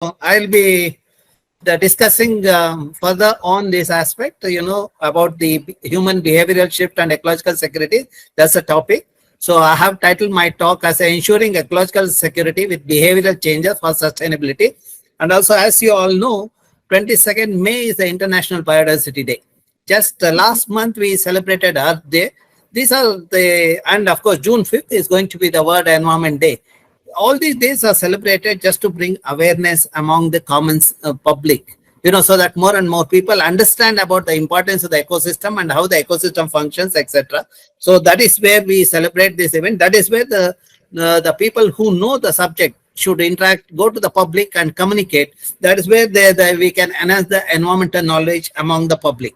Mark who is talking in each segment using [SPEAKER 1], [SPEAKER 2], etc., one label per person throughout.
[SPEAKER 1] I'll be discussing further on this aspect, about the human behavioral shift and ecological security. That's the topic. So I have titled my talk as ensuring ecological security with behavioral changes for sustainability. And also, as you all know, 22nd May is the International Biodiversity Day. Just last month, we celebrated Earth Day. And of course, June 5th is going to be the World Environment Day. All these days are celebrated just to bring awareness among the common public, so that more and more people understand about the importance of the ecosystem and how the ecosystem functions, etc. So that is where we celebrate this event. That is where the people who know the subject should interact, go to the public and communicate. That is where we can enhance the environmental knowledge among the public.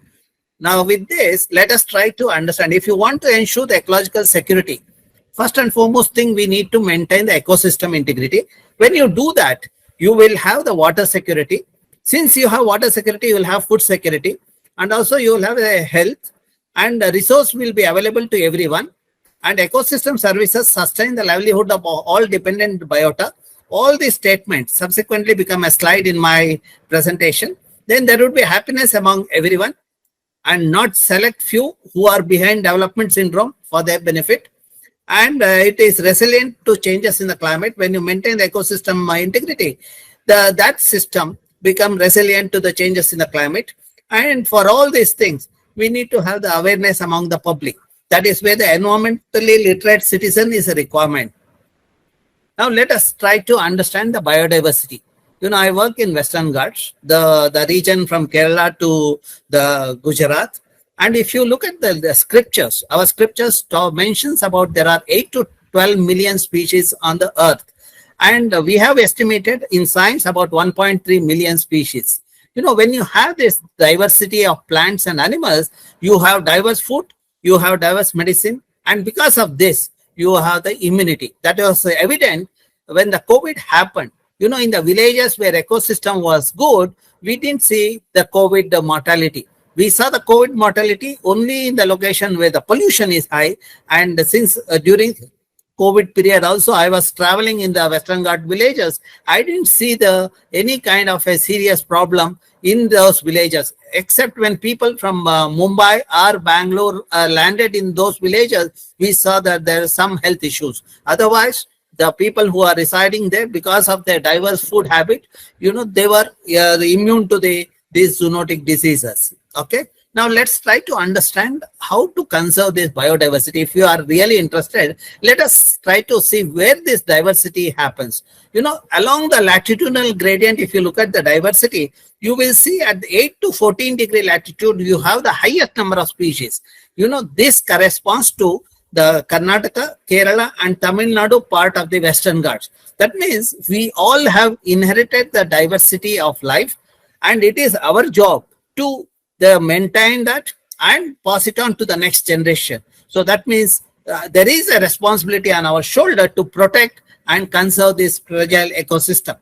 [SPEAKER 1] Now, with this, let us try to understand. If you want to ensure the ecological security, first and foremost thing, we need to maintain the ecosystem integrity. When you do that, you will have the water security. Since you have water security, you will have food security, and also you will have a health, and the resource will be available to everyone. And ecosystem services sustain the livelihood of all dependent biota. All these statements subsequently become a slide in my presentation. Then there would be happiness among everyone, and not select few who are behind development syndrome for their benefit. And it is resilient to changes in the climate. When you maintain the ecosystem integrity, that system become resilient to the changes in the climate. And for all these things, we need to have the awareness among the public. That is where the environmentally literate citizen is a requirement. Now let us try to understand the biodiversity. I work in Western Ghats, the region from Kerala to the Gujarat. And if you look at the scriptures, our scriptures mentions about there are 8 to 12 million species on the earth. And we have estimated in science about 1.3 million species. When you have this diversity of plants and animals, you have diverse food, you have diverse medicine. And because of this, you have the immunity. That was evident when the COVID happened. In the villages where ecosystem was good, we didn't see the COVID mortality. We saw the COVID mortality only in the location where the pollution is high. And since during COVID period also, I was traveling in the Western Ghat villages, I didn't see any kind of a serious problem in those villages, except when people from Mumbai or Bangalore landed in those villages, we saw that there are some health issues. Otherwise, the people who are residing there, because of their diverse food habit, they were immune to these zoonotic diseases. Okay. Now let's try to understand how to conserve this biodiversity. If you are really interested, let us try to see where this diversity happens. Along the latitudinal gradient, if you look at the diversity, you will see at 8 to 14 degree latitude, you have the highest number of species. This corresponds to the Karnataka, Kerala and Tamil Nadu part of the Western Ghats. That means we all have inherited the diversity of life, and it is our job to maintain that and pass it on to the next generation. So that means there is a responsibility on our shoulder to protect and conserve this fragile ecosystem.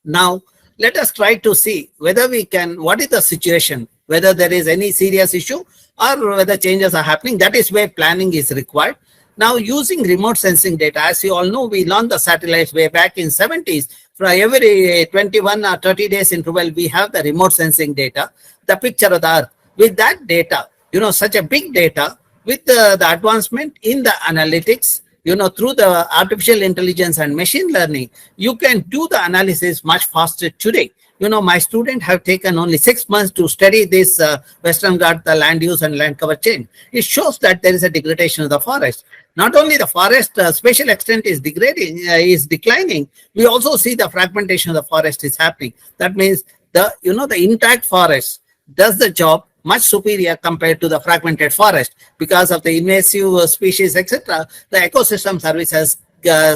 [SPEAKER 1] Now, let us try to see whether what is the situation, whether there is any serious issue or whether changes are happening. That is where planning is required. Now, using remote sensing data, as you all know, we launched the satellites way back in 70s. For every 21 or 30 days interval, we have the remote sensing data, the picture of the earth. With that data, such a big data, with the advancement in the analytics, through the artificial intelligence and machine learning, you can do the analysis much faster today. My students have taken only 6 months to study this Western Ghats, the land use and land cover change. It shows that there is a degradation of the forest. Not only the forest spatial extent is declining, we also see the fragmentation of the forest is happening. That means the intact forest does the job much superior compared to the fragmented forest. Because of the invasive species, etc., the ecosystem services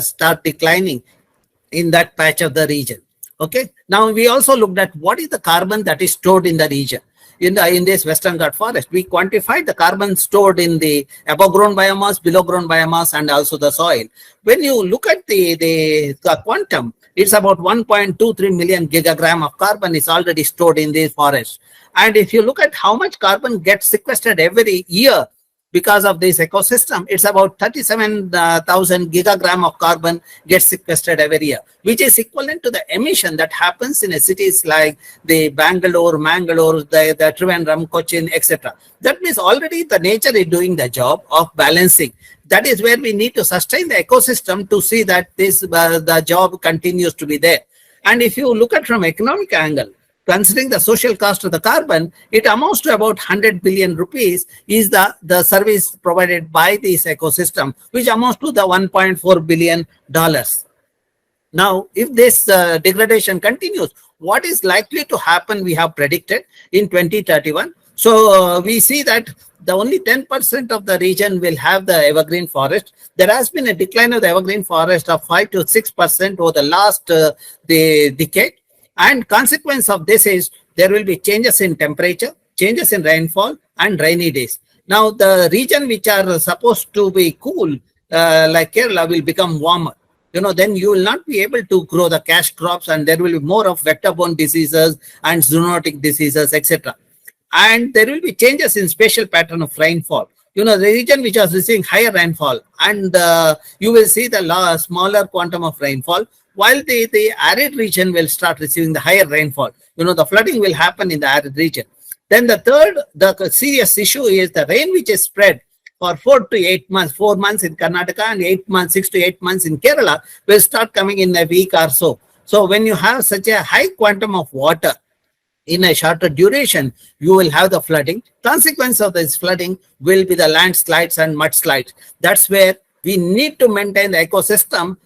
[SPEAKER 1] start declining in that patch of the region. Okay. Now we also looked at what is the carbon that is stored in the region. In this Western Ghats forest, we quantified the carbon stored in the above ground biomass, below ground biomass, and also the soil. When you look at the quantum, it's about 1.23 million gigagram of carbon is already stored in the forest. And if you look at how much carbon gets sequestered every year, Because of this ecosystem, it's about 37,000 gigagram of carbon gets sequestered every year, which is equivalent to the emission that happens in cities like the Bangalore, Mangalore, the Trivandrum, Cochin, etc. That means already the nature is doing the job of balancing. That is where we need to sustain the ecosystem to see that this the job continues to be there. And if you look at from economic angle, considering the social cost of the carbon, it amounts to about 100 billion rupees is the service provided by this ecosystem, which amounts to the $1.4 billion. Now, if this degradation continues, what is likely to happen, we have predicted in 2031. So we see that the only 10% of the region will have the evergreen forest. There has been a decline of the evergreen forest of 5 to 6% over the last the decade. And consequence of this is there will be changes in temperature, changes in rainfall and rainy days. Now, the region which are supposed to be cool, like Kerala, will become warmer. Then you will not be able to grow the cash crops, and there will be more of vector-borne diseases and zoonotic diseases, etc. And there will be changes in spatial pattern of rainfall. The region which is receiving higher rainfall, and you will see the smaller quantum of rainfall, while the arid region will start receiving the higher rainfall. The flooding will happen in the arid region. Then the serious issue is the rain which is spread for 4 to 8 months, 4 months in Karnataka and 6 to 8 months in Kerala will start coming in a week or so. So when you have such a high quantum of water in a shorter duration, you will have the flooding. Consequence of this flooding will be the landslides and mudslides. That's where we need to maintain the ecosystem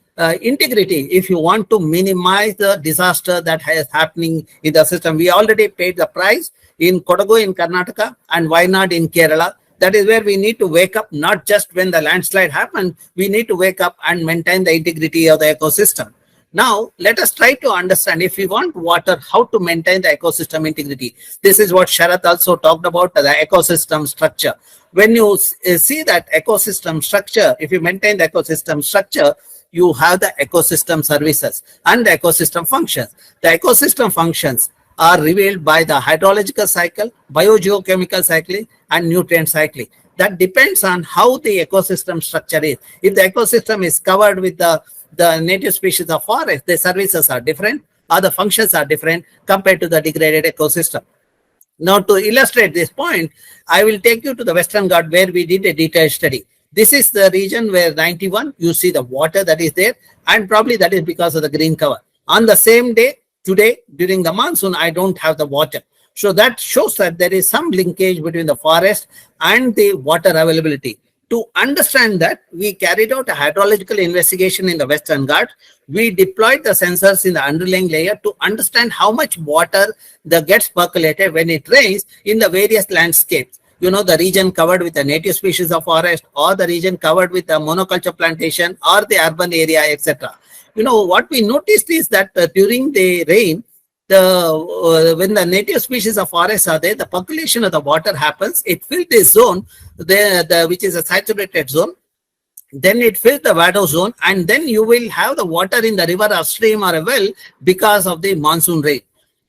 [SPEAKER 1] integrity if you want to minimize the disaster that is happening in the system. We already paid the price in Kodagu in Karnataka and Wayanad in Kerala. That is where we need to wake up, not just when the landslide happened. We need to wake up and maintain the integrity of the ecosystem. Now, let us try to understand, if we want water, how to maintain the ecosystem integrity. This is what Sharath also talked about, the ecosystem structure. When you see that ecosystem structure, if you maintain the ecosystem structure, you have the ecosystem services and the ecosystem functions. The ecosystem functions are revealed by the hydrological cycle, biogeochemical cycling, and nutrient cycling. That depends on how the ecosystem structure is. If the ecosystem is covered with the native species of forest, the services are different or the functions are different compared to the degraded ecosystem. Now, to illustrate this point, I will take you to the Western Ghat where we did a detailed study. This is the region where 91, you see the water that is there, and probably that is because of the green cover. On the same day, today, during the monsoon, I don't have the water. So that shows that there is some linkage between the forest and the water availability. To understand that, we carried out a hydrological investigation in the Western Ghats. We deployed the sensors in the underlying layer to understand how much water that gets percolated when it rains in the various landscapes. The region covered with the native species of forest, or the region covered with the monoculture plantation, or the urban area, etc. What we noticed is that during the rain, when the native species of forest are there, the percolation of the water happens. It fills this zone, which is a saturated zone. Then it fills the Vado zone, and then you will have the water in the river or stream or a well because of the monsoon rain.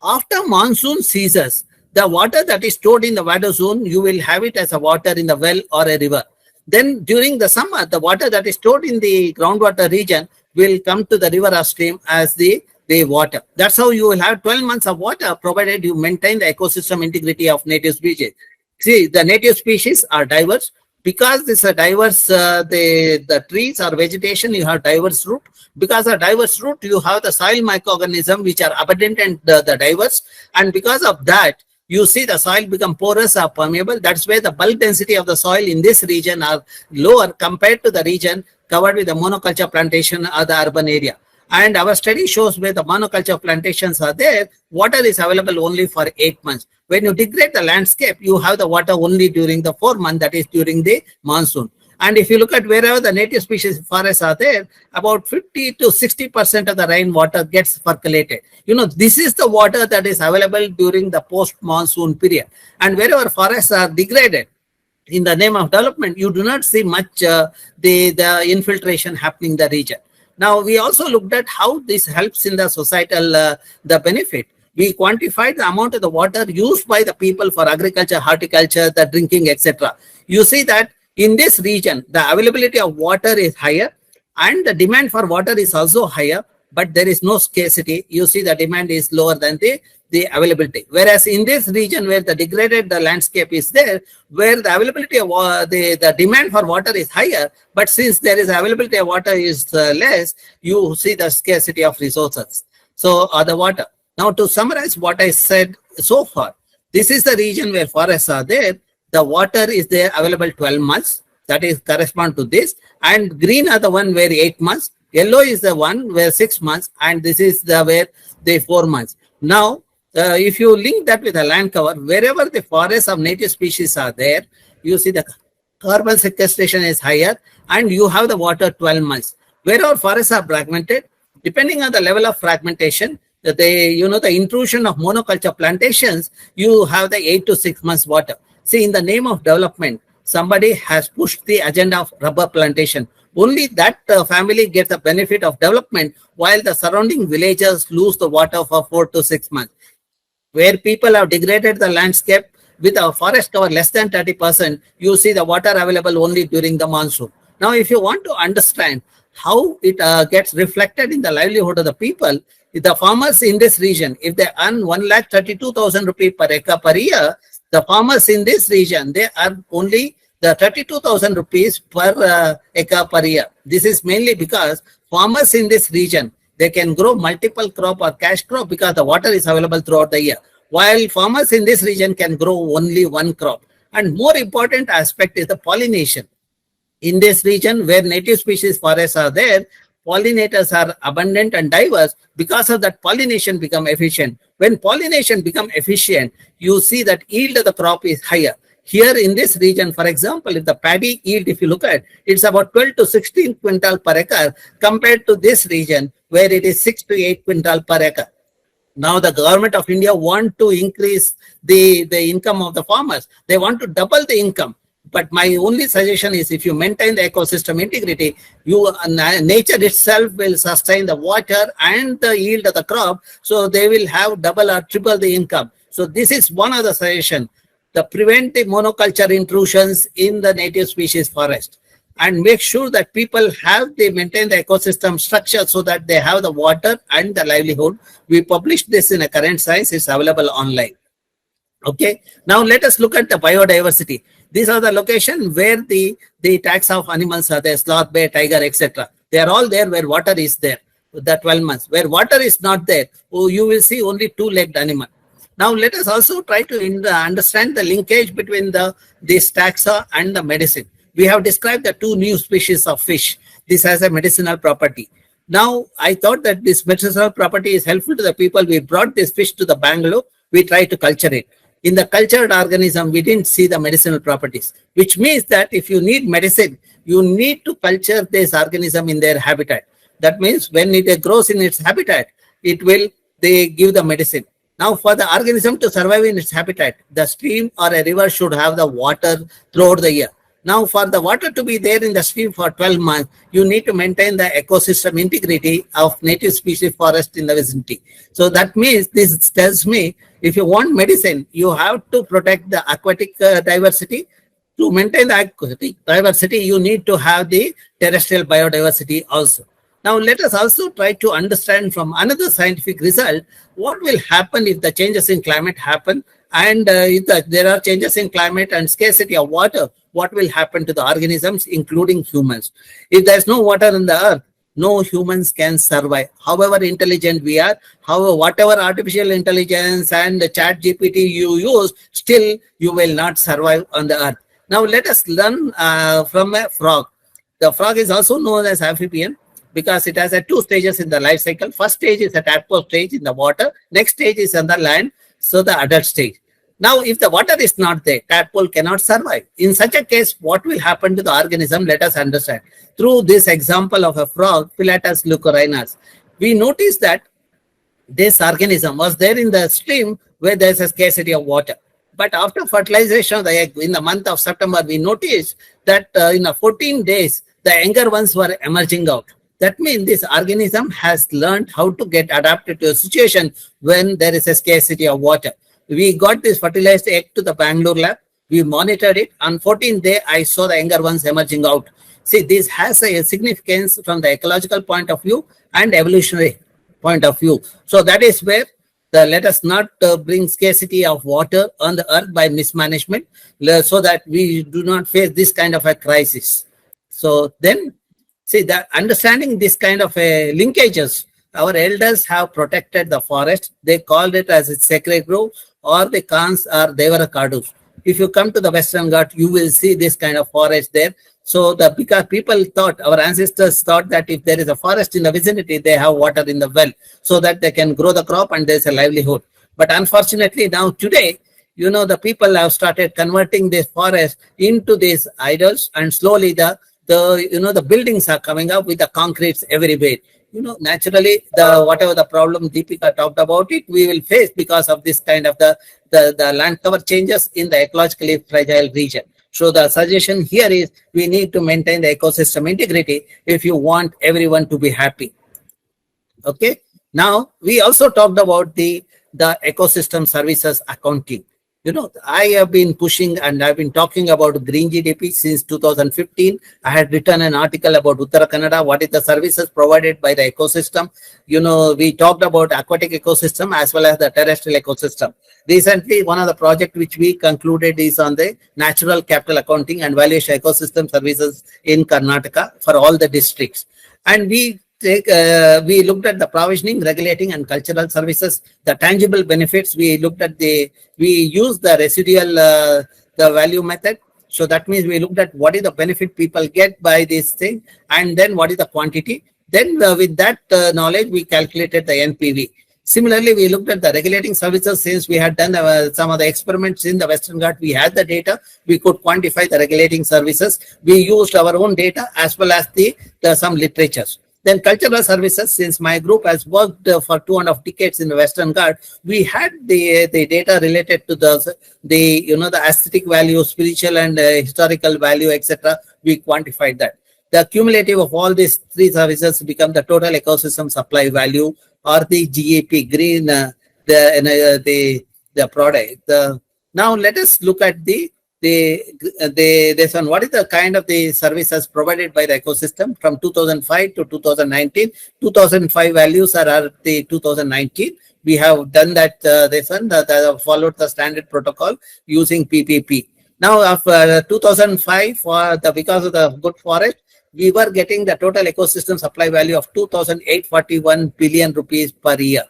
[SPEAKER 1] After monsoon ceases, the water that is stored in the Vado zone, you will have it as a water in the well or a river. Then during the summer, the water that is stored in the groundwater region will come to the river or stream as the water. That's how you will have 12 months of water, provided you maintain the ecosystem integrity of native species. See, the native species are diverse. Because this is diverse, the trees or vegetation, you have diverse root. Because of diverse root, you have the soil microorganisms which are abundant and the diverse. And because of that, you see the soil become porous or permeable. That's where the bulk density of the soil in this region are lower compared to the region covered with the monoculture plantation or the urban area. And our study shows where the monoculture plantations are there, water is available only for 8 months. When you degrade the landscape, you have the water only during the 4 months, that is during the monsoon. And if you look at wherever the native species forests are there, about 50 to 60% of the rainwater gets percolated. This is the water that is available during the post-monsoon period. And wherever forests are degraded, in the name of development, you do not see much the infiltration happening in the region. Now, we also looked at how this helps in the societal the benefit. We quantified the amount of the water used by the people for agriculture, horticulture, the drinking, etc. You see that In this region, the availability of water is higher and the demand for water is also higher, but there is no scarcity. You see the demand is lower than the availability. Whereas in this region where the degraded the landscape is there, where the availability of the demand for water is higher, but since there is availability of water is less, you see the scarcity of resources. So the water. Now to summarize what I said so far, this is the region where forests are there. The water is there available 12 months. That is correspond to this. And green are the one where 8 months. Yellow is the one where 6 months. And this is the where the 4 months. Now, if you link that with the land cover, wherever the forests of native species are there, you see the carbon sequestration is higher and you have the water 12 months. Wherever forests are fragmented, depending on the level of fragmentation, the intrusion of monoculture plantations, you have the 8 to 6 months water. See, in the name of development, somebody has pushed the agenda of rubber plantation. Only that family gets the benefit of development, while the surrounding villagers lose the water for 4 to 6 months. Where people have degraded the landscape with a forest cover less than 30%, you see the water available only during the monsoon. Now, if you want to understand how it gets reflected in the livelihood of the people, the farmers in this region, if they earn 1,32,000 rupees per acre per year, the farmers in this region, they earn only the 32,000 rupees per acre per year. This is mainly because farmers in this region, they can grow multiple crop or cash crop because the water is available throughout the year. While farmers in this region can grow only one crop. And more important aspect is the pollination. In this region where native species forests are there, pollinators are abundant and diverse. Because of that, pollination become efficient. When pollination become efficient, you see that yield of the crop is higher. Here in this region, for example, if the paddy yield, if you look at, it's about 12 to 16 quintal per acre compared to this region where it is 6 to 8 quintal per acre. Now the government of India want to increase the income of the farmers. They want to double the income. But my only suggestion is if you maintain the ecosystem integrity, nature itself will sustain the water and the yield of the crop. So they will have double or triple the income. So this is one of the suggestions. The prevent the monoculture intrusions in the native species forest and make sure that people maintain the ecosystem structure so that they have the water and the livelihood. We published this in a current science. It's available online. Okay. Now let us look at the biodiversity. These are the location where the taxa of animals are there, sloth, bear, tiger, etc. They are all there where water is there, the 12 months. Where water is not there, you will see only two-legged animal. Now let us also try to understand the linkage between this taxa and the medicine. We have described the two new species of fish. This has a medicinal property. Now I thought that this medicinal property is helpful to the people. We brought this fish to the Bangalore. We tried to culture it. In the cultured organism, we didn't see the medicinal properties, which means that if you need medicine, you need to culture this organism in their habitat. That means when it grows in its habitat, they give the medicine. Now, for the organism to survive in its habitat, the stream or a river should have the water throughout the year. Now, for the water to be there in the stream for 12 months, you need to maintain the ecosystem integrity of native species forest in the vicinity. So that means, this tells me, if you want medicine, you have to protect the aquatic diversity. To maintain the aquatic diversity, you need to have the terrestrial biodiversity also. Now, let us also try to understand from another scientific result, what will happen if the changes in climate happen and if there are changes in climate and scarcity of water, what will happen to the organisms, including humans? If there is no water on the earth, no humans can survive. However intelligent we are, however, whatever artificial intelligence and the chat GPT you use, still you will not survive on the earth. Now, let us learn from a frog. The frog is also known as amphibian, because it has two stages in the life cycle. First stage is a tadpole stage in the water. Next stage is on the land, so the adult stage. Now, if the water is not there, tadpole cannot survive. In such a case, what will happen to the organism? Let us understand. Through this example of a frog, Pilatus leucorinus, we notice that this organism was there in the stream where there is a scarcity of water. But after fertilization of the egg, in the month of September, we noticed that in 14 days, the younger ones were emerging out. That means this organism has learned how to get adapted to a situation when there is a scarcity of water. We got this fertilized egg to the Bangalore lab. We monitored it. On 14th day, I saw the younger ones emerging out. See, this has a significance from the ecological point of view and evolutionary point of view. So that is where let us not bring scarcity of water on the earth by mismanagement, so that we do not face this kind of a crisis. So then, see, the understanding this kind of linkages, our elders have protected the forest. They called it as a sacred grove, or the Kans or Devara Kadus. If you come to the Western Ghat, you will see this kind of forest there. So because people thought, our ancestors thought that if there is a forest in the vicinity, they have water in the well, so that they can grow the crop and there's a livelihood. But unfortunately, now today, the people have started converting this forest into these idols, and slowly the buildings are coming up with the concretes everywhere. Naturally, whatever the problem Deepika talked about it, we will face because of this kind of the land cover changes in the ecologically fragile region. So the suggestion here is we need to maintain the ecosystem integrity if you want everyone to be happy. Okay. Now, we also talked about the ecosystem services accounting. I have been pushing and I've been talking about green GDP since 2015. I had written an article about Uttara Kannada, what is the services provided by the ecosystem. We talked about aquatic ecosystem as well as the terrestrial ecosystem. Recently, one of the projects which we concluded is on the natural capital accounting and valuation ecosystem services in Karnataka for all the districts. And we looked at the provisioning, regulating, and cultural services, the tangible benefits. We used the residual, the value method. So that means we looked at what is the benefit people get by this thing, and then what is the quantity. Then with that knowledge, we calculated the NPV. Similarly, we looked at the regulating services. Since we had done some of the experiments in the Western Ghat, we had the data. We could quantify the regulating services. We used our own data as well as some literatures. Then cultural services, since my group has worked for 2.5 decades in the Western Ghat, we had the data related to the aesthetic value, spiritual and historical value, etc. We quantified that. The cumulative of all these three services become the total ecosystem supply value, or the GAP, green, the product. Now let us look at this one. What is the kind of the services provided by the ecosystem from 2005 to 2019? 2005 values are at the 2019. We have done that this one, followed the standard protocol using PPP. Now, after 2005, because of the good forest, we were getting the total ecosystem supply value of 2,841 billion rupees per year.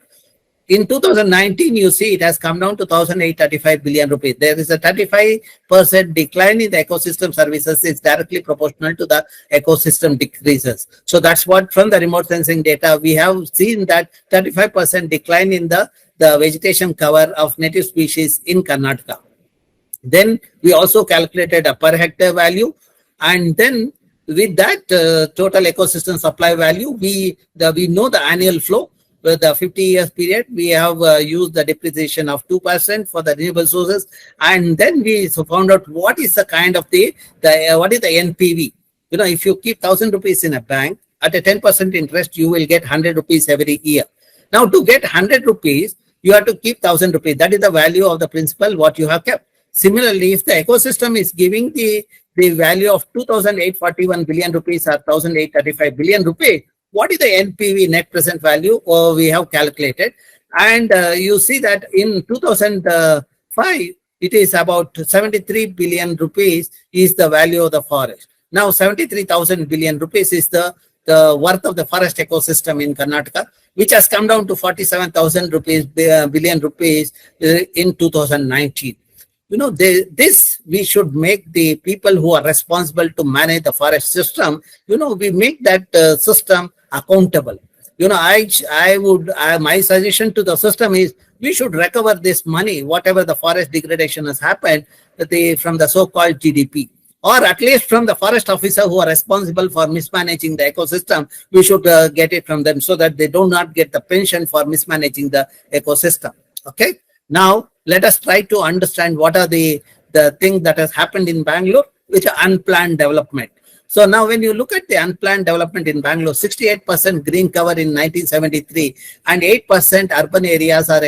[SPEAKER 1] In 2019, you see it has come down to 1,835 billion rupees. There is a 35% decline in the ecosystem services. Is directly proportional to the ecosystem decreases. So that's what, from the remote sensing data, we have seen that 35% decline in the vegetation cover of native species in Karnataka. Then we also calculated a per hectare value, and then with that total ecosystem supply value, we know the annual flow. With the 50 years period, we have used the depreciation of 2% for the renewable sources, and then we found out what is the kind of what is the NPV. If you keep 1,000 rupees in a bank at a 10% interest, you will get 100 rupees every year. Now, to get 100 rupees, you have to keep 1,000 rupees. That is the value of the principal what you have kept. Similarly, if the ecosystem is giving the value of 2,841 billion rupees or 1,835 billion rupees, what is the NPV, net present value, we have calculated? And you see that in 2005, it is about 73 billion rupees is the value of the forest. Now, 73,000 billion rupees is the worth of the forest ecosystem in Karnataka, which has come down to 47,000 billion rupees in 2019. This we should make the people who are responsible to manage the forest system, we make that system accountable. My suggestion to the system is we should recover this money, whatever the forest degradation has happened, from the so-called GDP, or at least from the forest officer who are responsible for mismanaging the ecosystem. We should get it from them so that they do not get the pension for mismanaging the ecosystem. Okay. Now, let us try to understand what are the things that has happened in Bangalore, which are unplanned development. So now when you look at the unplanned development in Bangalore, 68% green cover in 1973 and 8% urban areas are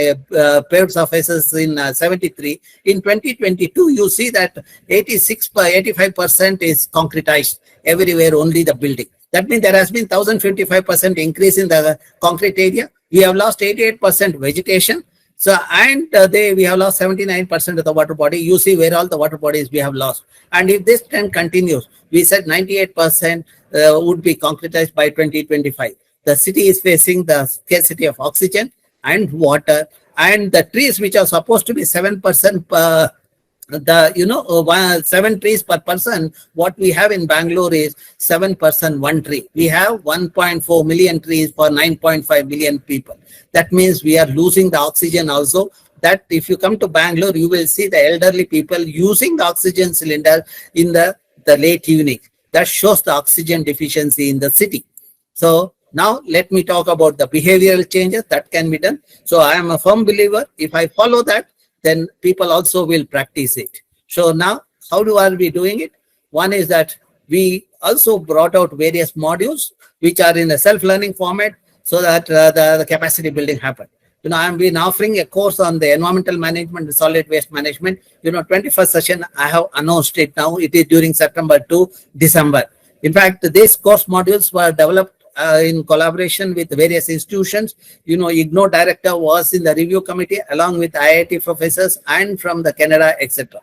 [SPEAKER 1] paved surfaces in 73. In 2022, you see that 85% is concretized. Everywhere only the building. That means there has been 1055% increase in the concrete area. We have lost 88% vegetation. So, and we have lost 79% of the water body. You see where all the water bodies we have lost. And if this trend continues, we said 98% would be concretized by 2025. The city is facing the scarcity of oxygen and water, and the trees which are supposed to be 7% per 7 trees per person, what we have in Bangalore is 7% 1 tree. We have 1.4 million trees for 9.5 million people. That means we are losing the oxygen also. That if you come to Bangalore, you will see the elderly people using the oxygen cylinder in the late evening. That shows the oxygen deficiency in the city. So now let me talk about the behavioral changes that can be done. So I am a firm believer. If I follow that, then people also will practice it. So now, how are we doing it? One is that we also brought out various modules which are in a self-learning format so that the capacity building happen. I've been offering a course on the environmental management, solid waste management. 21st session, I have announced it now. It is during September to December. In fact, these course modules were developed in collaboration with various institutions. IGNOR director was in the review committee along with IIT professors and from the Canada, etc.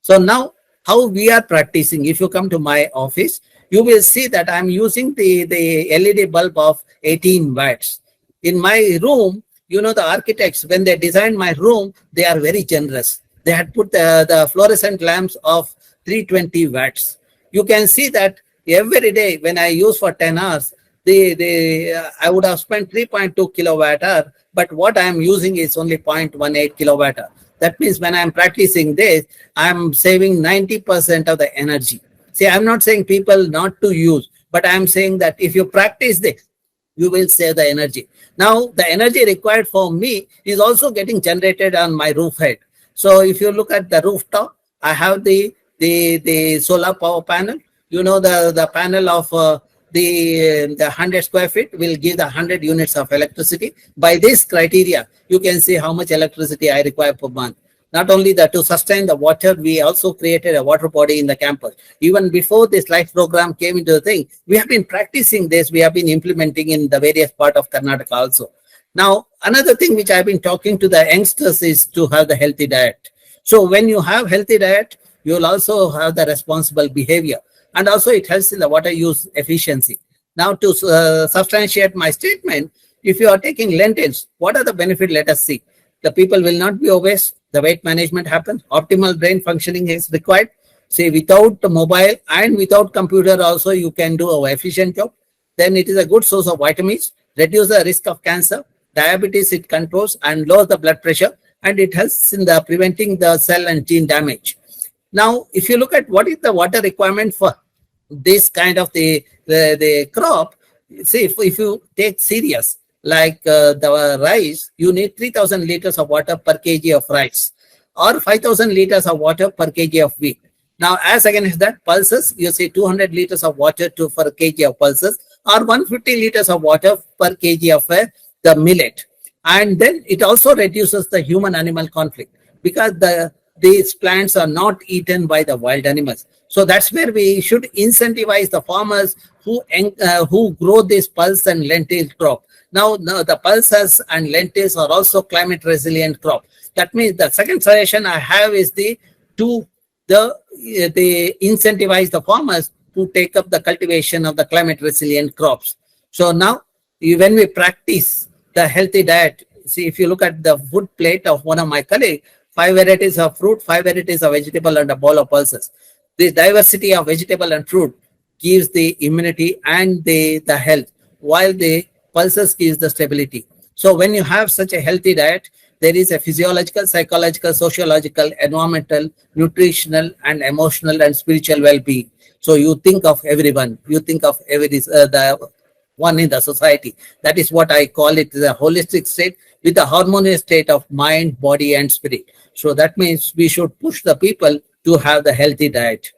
[SPEAKER 1] So now how we are practicing, if you come to my office, you will see that I'm using the LED bulb of 18 watts. In my room, the architects, when they designed my room, they are very generous. They had put the fluorescent lamps of 320 watts. You can see that every day when I use for 10 hours, I would have spent 3.2 kilowatt hour, but what I am using is only 0.18 kilowatt hour. That means when I am practicing this, I am saving 90% of the energy. See, I'm not saying people not to use, but I am saying that if you practice this, you will save the energy. Now, the energy required for me is also getting generated on my roof head. So if you look at the rooftop, I have the solar power panel. The panel of the 100 square feet will give the 100 units of electricity. By this criteria, you can see how much electricity I require per month. Not only that, to sustain the water, we also created a water body in the campus. Even before this life program came into the thing, we have been practicing this. We have been implementing in the various part of Karnataka also. Now, another thing which I've been talking to the youngsters is to have the healthy diet. So when you have healthy diet, you will also have the responsible behavior. And also it helps in the water use efficiency. Now to substantiate my statement, if you are taking lentils, what are the benefits? Let us see. The people will not be obese. The weight management happens. Optimal brain functioning is required. See, without the mobile and without computer also, you can do an efficient job. Then it is a good source of vitamins, reduce the risk of cancer, diabetes it controls and lowers the blood pressure, and it helps in the preventing the cell and gene damage. Now, if you look at what is the water requirement for this kind of the crop, see, if you take cereals like the rice, you need 3,000 liters of water per kg of rice or 5,000 liters of water per kg of wheat. Now, as against that, pulses, you see 200 liters of water per kg of pulses or 150 liters of water per kg of the millet. And then it also reduces the human-animal conflict because these plants are not eaten by the wild animals. So that's where we should incentivize the farmers who grow this pulse and lentil crop. Now the pulses and lentils are also climate resilient crop. That means the second suggestion I have is to incentivize the farmers to take up the cultivation of the climate resilient crops. So now when we practice the healthy diet, see, if you look at the food plate of one of my colleagues, 5 varieties of fruit, 5 varieties of vegetable and a bowl of pulses. This diversity of vegetable and fruit gives the immunity and the health, while the pulses gives the stability. So when you have such a healthy diet, there is a physiological, psychological, sociological, environmental, nutritional, and emotional and spiritual well-being. So you think of everyone, you think of the one in the society. That is what I call it, the holistic state with a harmonious state of mind, body, and spirit. So that means we should push the people to have the healthy diet.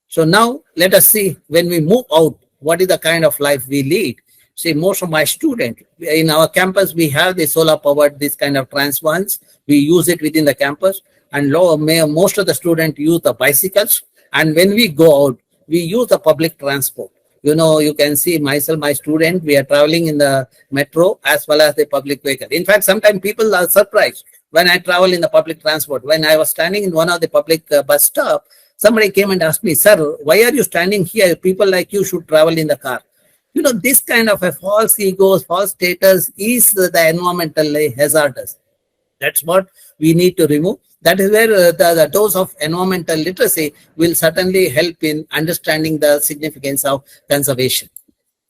[SPEAKER 1] So now let us see, when we move out, what is the kind of life we lead. See, most of my students in our campus, we have the solar powered, this kind of transformers. We use it within the campus, and most of the students use the bicycles. And when we go out, we use the public transport. You can see myself, my student, we are traveling in the metro as well as the public vehicle. In fact, sometimes people are surprised when I travel in the public transport. When I was standing in one of the public bus stop, somebody came and asked me, "Sir, why are you standing here? People like you should travel in the car." This kind of a false ego, false status is the environmental hazardous. That's what we need to remove. That is where the dose of environmental literacy will certainly help in understanding the significance of conservation.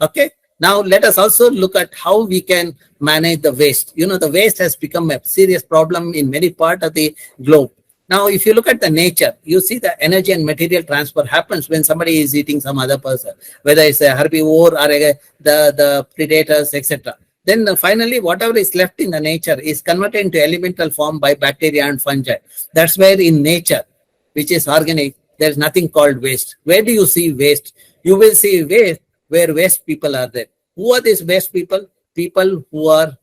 [SPEAKER 1] Okay. Now let us also look at how we can manage the waste. The waste has become a serious problem in many parts of the globe. Now, if you look at the nature, you see the energy and material transfer happens when somebody is eating some other person, whether it's a herbivore or the predators, etc. Then finally, whatever is left in the nature is converted into elemental form by bacteria and fungi. That's where in nature, which is organic, there is nothing called waste. Where do you see waste? You will see waste where waste people are there. Who are these waste people? People who are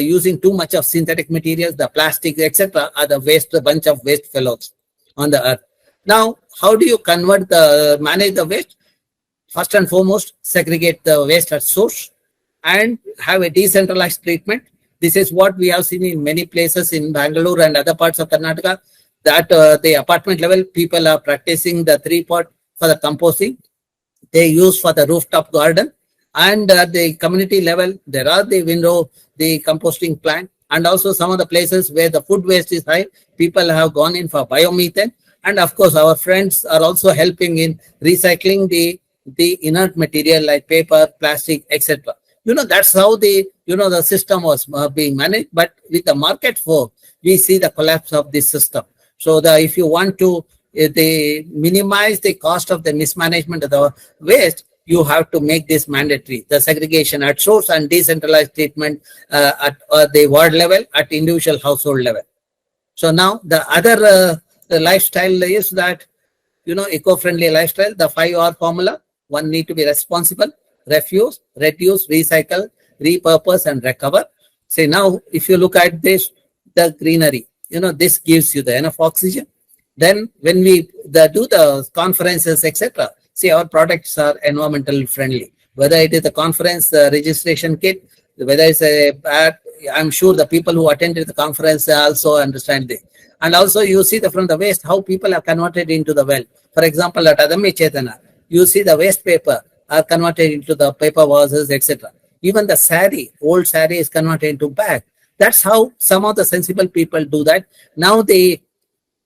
[SPEAKER 1] using too much of synthetic materials, the plastic, etc., are the waste, a bunch of waste fellows on the earth. Now, how do you manage the waste? First and foremost, segregate the waste at source and have a decentralized treatment. This is what we have seen in many places in Bangalore and other parts of Karnataka, that the apartment level people are practicing the 3-pot for the composting. They use for the rooftop garden. And at the community level, there are the composting plant, and also some of the places where the food waste is high, people have gone in for biomethane. And of course, our friends are also helping in recycling the inert material like paper, plastic, etc. That's how the system was being managed. But with the market force, we see the collapse of this system. So if you want to minimize the cost of the mismanagement of the waste, you have to make this mandatory, the segregation at source and decentralized treatment at the ward level, at individual household level. So now the other the lifestyle is that, eco-friendly lifestyle, the 5R formula. One need to be responsible, refuse, reduce, recycle, repurpose, and recover. Say now, if you look at this, the greenery, this gives you the enough oxygen. Then when we do the conferences, etc., see, our products are environmentally friendly. Whether it is the conference registration kit, whether it's I'm sure the people who attended the conference also understand this. And also you see from the waste, how people are converted into the well. For example, at Adami Chetana, you see the waste paper are converted into the paper vases, etc. Even the sari, old sari is converted into bag. That's how some of the sensible people do that. Now that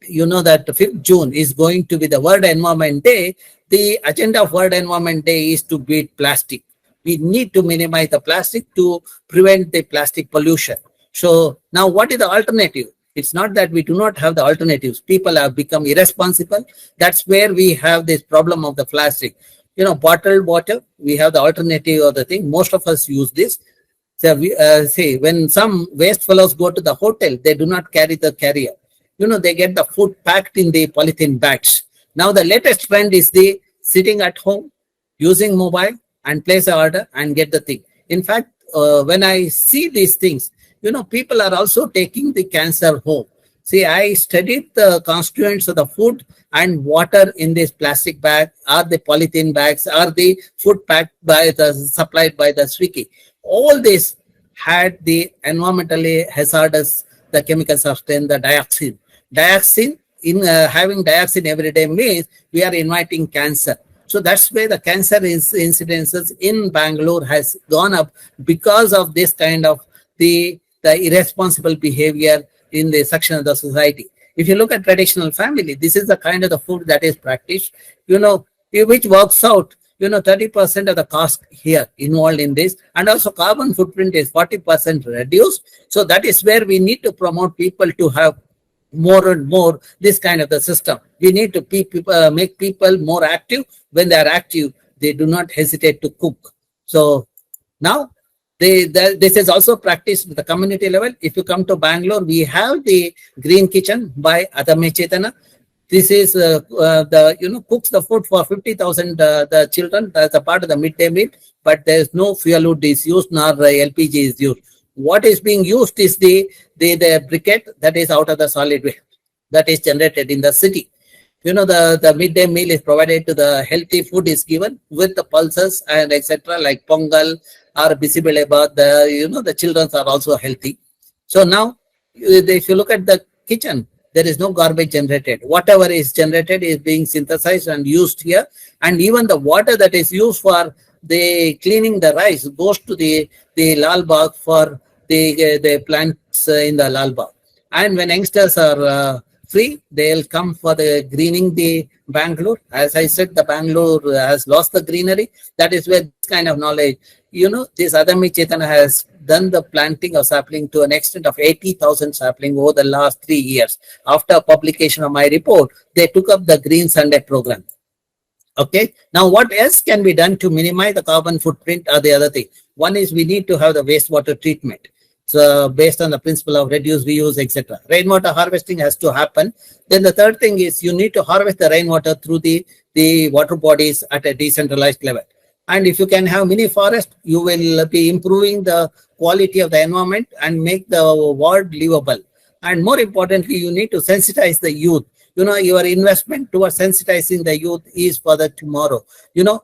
[SPEAKER 1] 5th June is going to be the World Environment Day. The agenda of World Environment Day is to beat plastic. We need to minimize the plastic to prevent the plastic pollution. So now what is the alternative? It's not that we do not have the alternatives. People have become irresponsible. That's where we have this problem of the plastic. Bottled water, we have the alternative of the thing. Most of us use this. So we say when some waste fellows go to the hotel, they do not carry the carrier. They get the food packed in the polythene bags. Now the latest trend is the sitting at home, using mobile and place an order and get the thing. In fact, when I see these things, people are also taking the cancer home. See, I studied the constituents of the food and water in this plastic bag, or the polythene bags, or the food packed supplied by the Swiggy. All this had the environmentally hazardous, the chemical substance, the dioxin. Having dioxin every day means we are inviting cancer. So that's why the cancer incidences in Bangalore has gone up because of this kind of the irresponsible behavior in the section of the society. If you look at traditional family, this is the kind of the food that is practiced, which works out, 30% of the cost here involved in this, and also carbon footprint is 40% reduced. So that is where we need to promote people to have more and more this kind of the system. We need to make people more active. When they are active, they do not hesitate to cook. So now this is also practiced at the community level. If you come to Bangalore, we have the Green Kitchen by Adami Chetana. This is cooks the food for 50,000 the children. That's a part of the midday meal, but there is no fuel wood is used nor LPG is used. What is being used is the briquette that is out of the solid waste that is generated in the city. The midday meal is provided to the healthy food is given with the pulses and etc. like pongal or bisibeleba. The children are also healthy. So now, if you look at the kitchen, there is no garbage generated. Whatever is generated is being synthesized and used here. And even the water that is used for the cleaning the rice goes to the lal bagh for the plants in the lal bagh. And when youngsters are free, they'll come for the greening the Bangalore. As I said, the Bangalore has lost the greenery. That is where this kind of knowledge, this Adami Chaitanya has done the planting of sapling to an extent of 80,000 sapling over the last 3 years. After publication of my report, they took up the Green Sunday program. Okay. Now, what else can be done to minimize the carbon footprint are the other thing. One is we need to have the wastewater treatment. So based on the principle of reduce, reuse, etc. Rainwater harvesting has to happen. Then the third thing is you need to harvest the rainwater through the water bodies at a decentralized level. And if you can have mini forest, you will be improving the quality of the environment and make the world livable. And more importantly, you need to sensitize the youth. Your investment towards sensitizing the youth is for the tomorrow,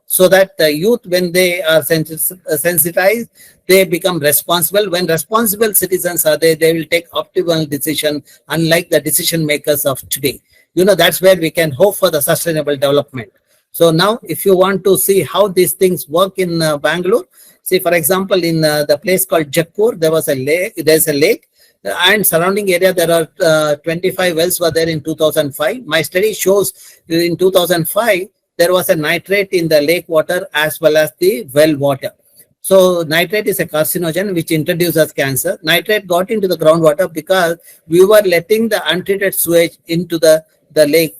[SPEAKER 1] so that the youth, when they are sensitized, they become responsible. When responsible citizens are there, they will take optimal decision, unlike the decision makers of today. That's where we can hope for the sustainable development. So now, if you want to see how these things work in Bangalore, see, for example, in the place called Jakkur, there's a lake. And surrounding area, there are 25 wells were there in 2005. My study shows in 2005, there was a nitrate in the lake water as well as the well water. So nitrate is a carcinogen which introduces cancer. Nitrate got into the groundwater because we were letting the untreated sewage into the lake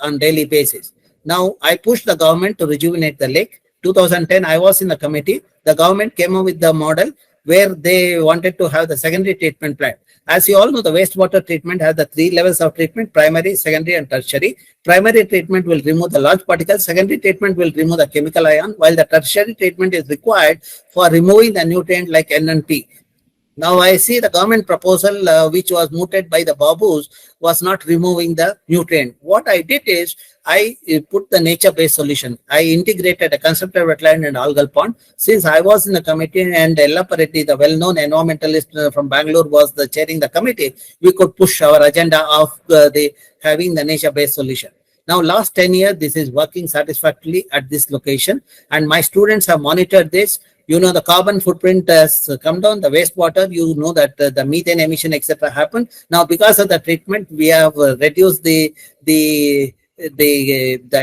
[SPEAKER 1] on daily basis. Now, I pushed the government to rejuvenate the lake. 2010, I was in the committee. The government came up with the model where they wanted to have the secondary treatment plant. As you all know, the wastewater treatment has the 3 levels of treatment: primary, secondary, and tertiary. Primary treatment will remove the large particles. Secondary treatment will remove the chemical ion, while the tertiary treatment is required for removing the nutrient like N and P. Now I see the government proposal which was mooted by the Babus was not removing the nutrient. What I did is I put the nature-based solution. I integrated a conserved wetland and algal pond. Since I was in the committee and Yellappa Reddy, the well-known environmentalist from Bangalore, was the chairing the committee, we could push our agenda of having the nature-based solution. Now, last 10 years, this is working satisfactorily at this location, and my students have monitored this. The carbon footprint has come down, the wastewater, that the methane emission, etc. happened. Now, because of the treatment, we have reduced the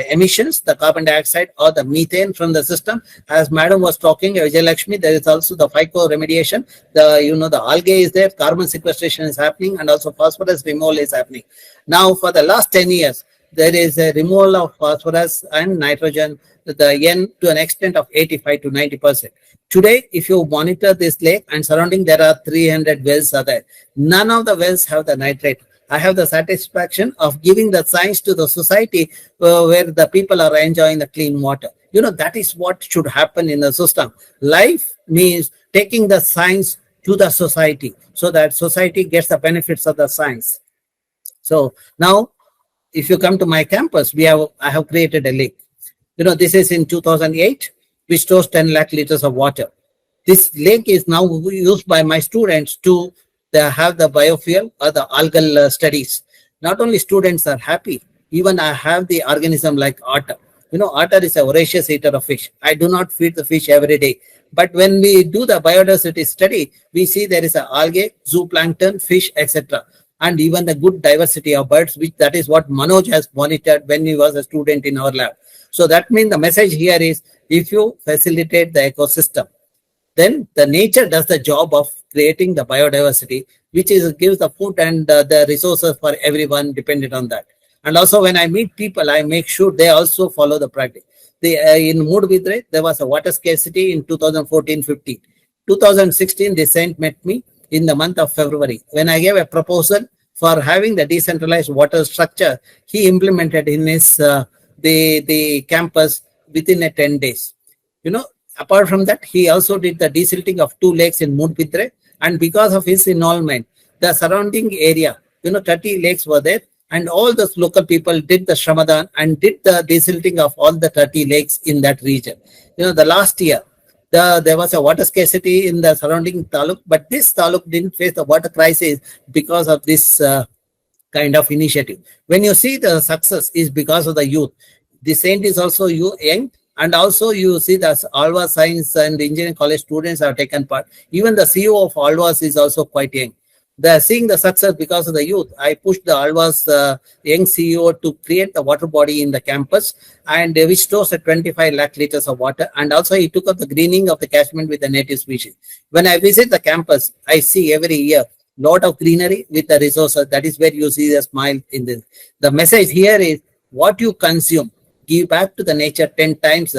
[SPEAKER 1] emissions, the carbon dioxide or the methane from the system. As Madam was talking, Vijay Lakshmi, there is also the FICO remediation. The algae is there, carbon sequestration is happening, and also phosphorus removal is happening. Now, for the last 10 years, there is a removal of phosphorus and nitrogen, the N, to an extent of 85 to 90%. Today, if you monitor this lake and surrounding, there are 300 wells are there. None of the wells have the nitrate. I have the satisfaction of giving the science to the society where the people are enjoying the clean water. That is what should happen in the system. Life means taking the science to the society so that society gets the benefits of the science. So now, if you come to my campus, I have created a lake. This is in 2008, which stores 10 lakh liters of water. This lake is now used by my students to have the biofuel or the algal studies. Not only students are happy, even I have the organism like otter. Otter is a voracious eater of fish. I do not feed the fish every day. But when we do the biodiversity study, we see there is a algae, zooplankton, fish, etc. And even the good diversity of birds, that is what Manoj has monitored when he was a student in our lab. So that means the message here is, if you facilitate the ecosystem, then the nature does the job of creating the biodiversity, which gives the food and the resources for everyone dependent on that. And also when I meet people, I make sure they also follow the practice. In Moodbidre, there was a water scarcity in 2014-15. 2016, the saint met me in the month of February when I gave a proposal for having the decentralized water structure he implemented in his the campus within a 10 days. Apart from that, he also did the desilting of 2 lakes in Moonpidre, and because of his involvement, the surrounding area, 30 lakes were there, and all the local people did the Shramadhan and did the desilting of all the 30 lakes in that region. The last year, there was a water scarcity in the surrounding taluk, but this taluk didn't face the water crisis because of this kind of initiative. When you see the success is because of the youth. The saint is also young, and also you see that Alva Science and Engineering College students have taken part. Even the CEO of Alva's is also quite young. They're seeing the success because of the youth. I pushed the Alva's young CEO to create the water body in the campus, and which stores at 25 lakh liters of water. And also he took up the greening of the catchment with the native species. When I visit the campus, I see every year lot of greenery with the resources. That is where you see the smile in this. The message here is what you consume, give back to the nature 10 times.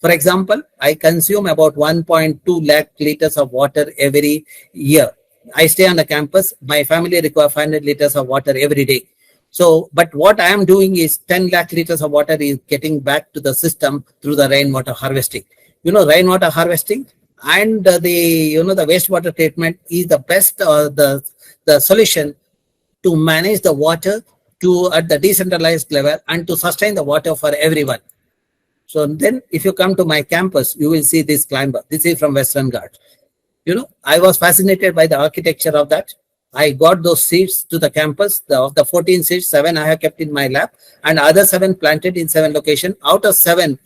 [SPEAKER 1] For example, I consume about 1.2 lakh liters of water every year. I stay on the campus. My family require 500 liters of water every day. So, but what I am doing is 10 lakh liters of water is getting back to the system through the rainwater harvesting. Rainwater harvesting and the wastewater treatment is the best the solution to manage the water to at the decentralized level and to sustain the water for everyone. So then if you come to my campus, you will see this climber. This is from Western Ghats. I was fascinated by the architecture of that. I got those seeds to the campus. The 14 seeds, 7 I have kept in my lab, and other 7 planted in 7 locations. Out of 7,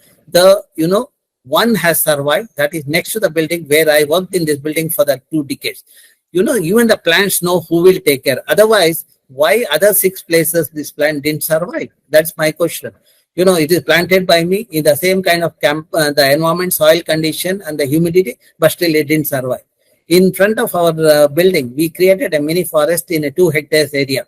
[SPEAKER 1] one has survived. That is next to the building where I worked in this building for the 2 decades. Even the plants know who will take care. Otherwise, why other 6 places this plant didn't survive? That's my question. It is planted by me in the same kind of the environment, soil condition and the humidity, but still it didn't survive. In front of our building, we created a mini forest in a 2 hectares area.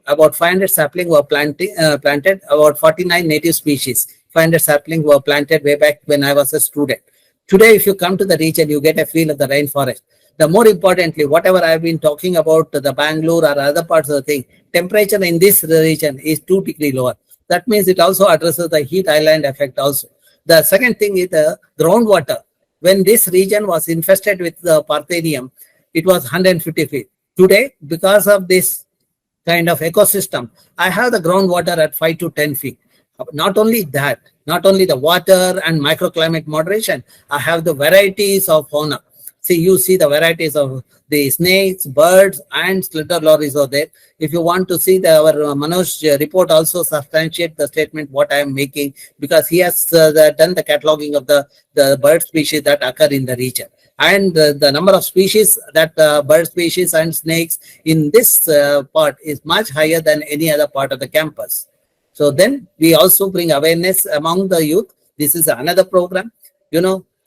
[SPEAKER 1] About 500 saplings were planted, about 49 native species. 500 saplings were planted way back when I was a student. Today, if you come to the region, you get a feel of the rainforest. The more importantly, whatever I've been talking about the Bangalore or other parts of the thing, temperature in this region is 2 degrees lower. That means it also addresses the heat island effect also. The second thing is the groundwater. When this region was infested with the Parthenium, it was 150 feet. Today, because of this kind of ecosystem, I have the groundwater at 5 to 10 feet. Not only that, not only the water and microclimate moderation, I have the varieties of fauna. See, you see the varieties of the snakes, birds, and slither lorries are there. If you want to see our Manoj report also substantiate the statement what I am making, because he has done the cataloging of the bird species that occur in the region. And the number of species that bird species and snakes in this part is much higher than any other part of the campus. So then we also bring awareness among the youth. This is another program.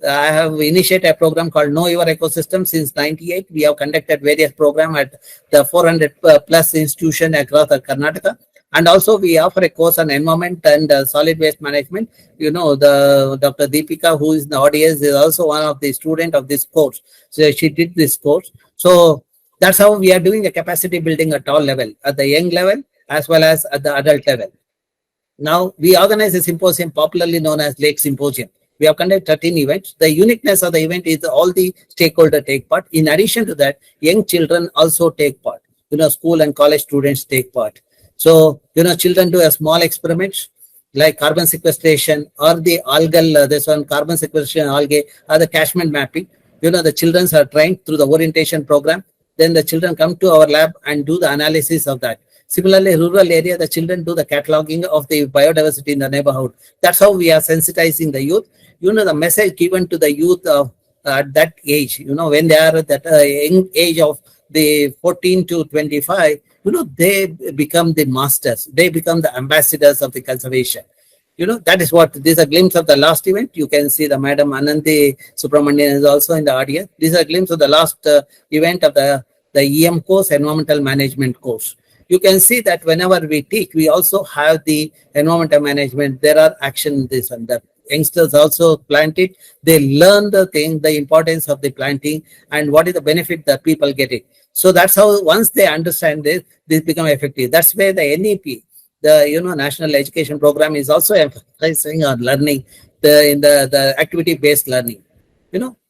[SPEAKER 1] I have initiated a program called Know Your Ecosystem since 98. We have conducted various programs at the 400 plus institutions across Karnataka. And also we offer a course on environment and solid waste management. The Dr. Deepika, who is in the audience, is also one of the students of this course. So she did this course. So that's how we are doing the capacity building at all level, at the young level as well as at the adult level. Now we organize a symposium popularly known as Lake Symposium. We have conducted 13 events. The uniqueness of the event is all the stakeholders take part. In addition to that, young children also take part. School and college students take part. So, children do a small experiments like carbon sequestration or the algal, this one carbon sequestration algae or the catchment mapping. The children are trained through the orientation program. Then the children come to our lab and do the analysis of that. Similarly, rural area, the children do the cataloging of the biodiversity in the neighborhood. That's how we are sensitizing the youth. The message given to the youth of at that age, when they are at that young age of the 14 to 25, they become the masters. They become the ambassadors of the conservation. That is what, this is a glimpse of the last event. You can see the Madam Ananthi Subramanian is also in the audience. This is a glimpse of the last event of the EM course, Environmental Management course. You can see that whenever we teach, we also have the environmental management. There are action this and that. youngsters also plant it, they learn the thing, the importance of the planting and what is the benefit that people get it. So that's how once they understand this become effective. That's where the NEP, the National Education Program, is also emphasizing on learning, the activity based learning.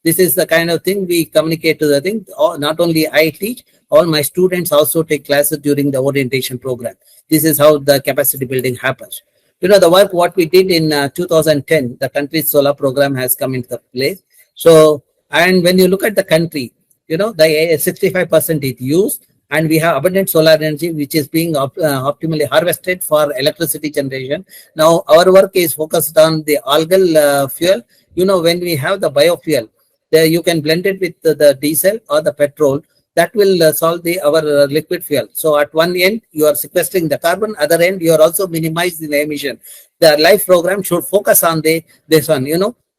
[SPEAKER 1] This is the kind of thing we communicate to the thing. Not only I teach, all my students also take classes during the orientation program. This is how the capacity building happens. The work what we did in 2010, the country's solar program has come into place. So, and when you look at the country, the 65% is used, and we have abundant solar energy which is being optimally harvested for electricity generation. Now our work is focused on the algal fuel. When we have the biofuel, there you can blend it with the diesel or the petrol. That will solve our liquid fuel. So at one end you are sequestering the carbon, other end you are also minimizing the emission. The life program should focus on this one,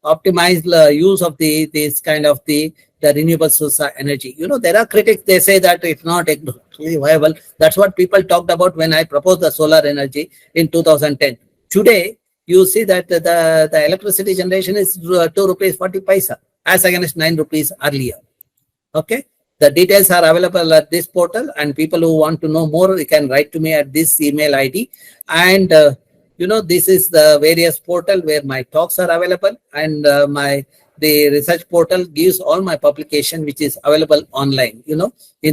[SPEAKER 1] optimize the use of this kind of the renewable source of energy. There are critics, they say that it's not economically viable. That's what people talked about when I proposed the solar energy in 2010. Today, you see that the electricity generation is 2 rupees 40 paisa as against 9 rupees earlier. Okay. The details are available at this portal, and people who want to know more, you can write to me at this email ID. And this is the various portal where my talks are available, and the research portal gives all my publication which is available online, in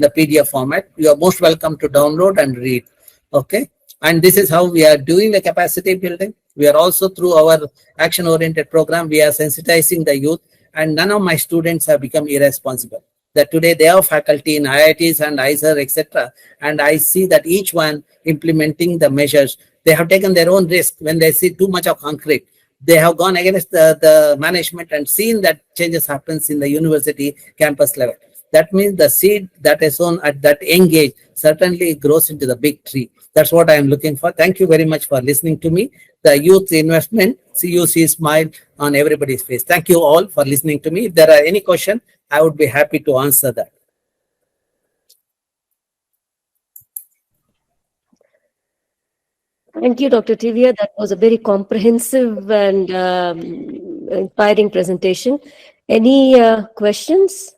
[SPEAKER 1] the PDF format. You are most welcome to download and read. Okay. And this is how we are doing the capacity building. We are also, through our action oriented program, we are sensitizing the youth, and none of my students have become irresponsible. That today they are faculty in IITs and IISC, etc. And I see that each one implementing the measures, they have taken their own risk. When they see too much of concrete, they have gone against the management and seen that changes happens in the university campus level. That means the seed that is sown at that young age certainly grows into the big tree. That's what I am looking for. Thank you very much for listening to me. The youth investment, you see smile on everybody's face. Thank you all for listening to me. If there are any questions, I would be happy to answer that.
[SPEAKER 2] Thank you, Dr. TVR. That was a very comprehensive and inspiring presentation. Any questions?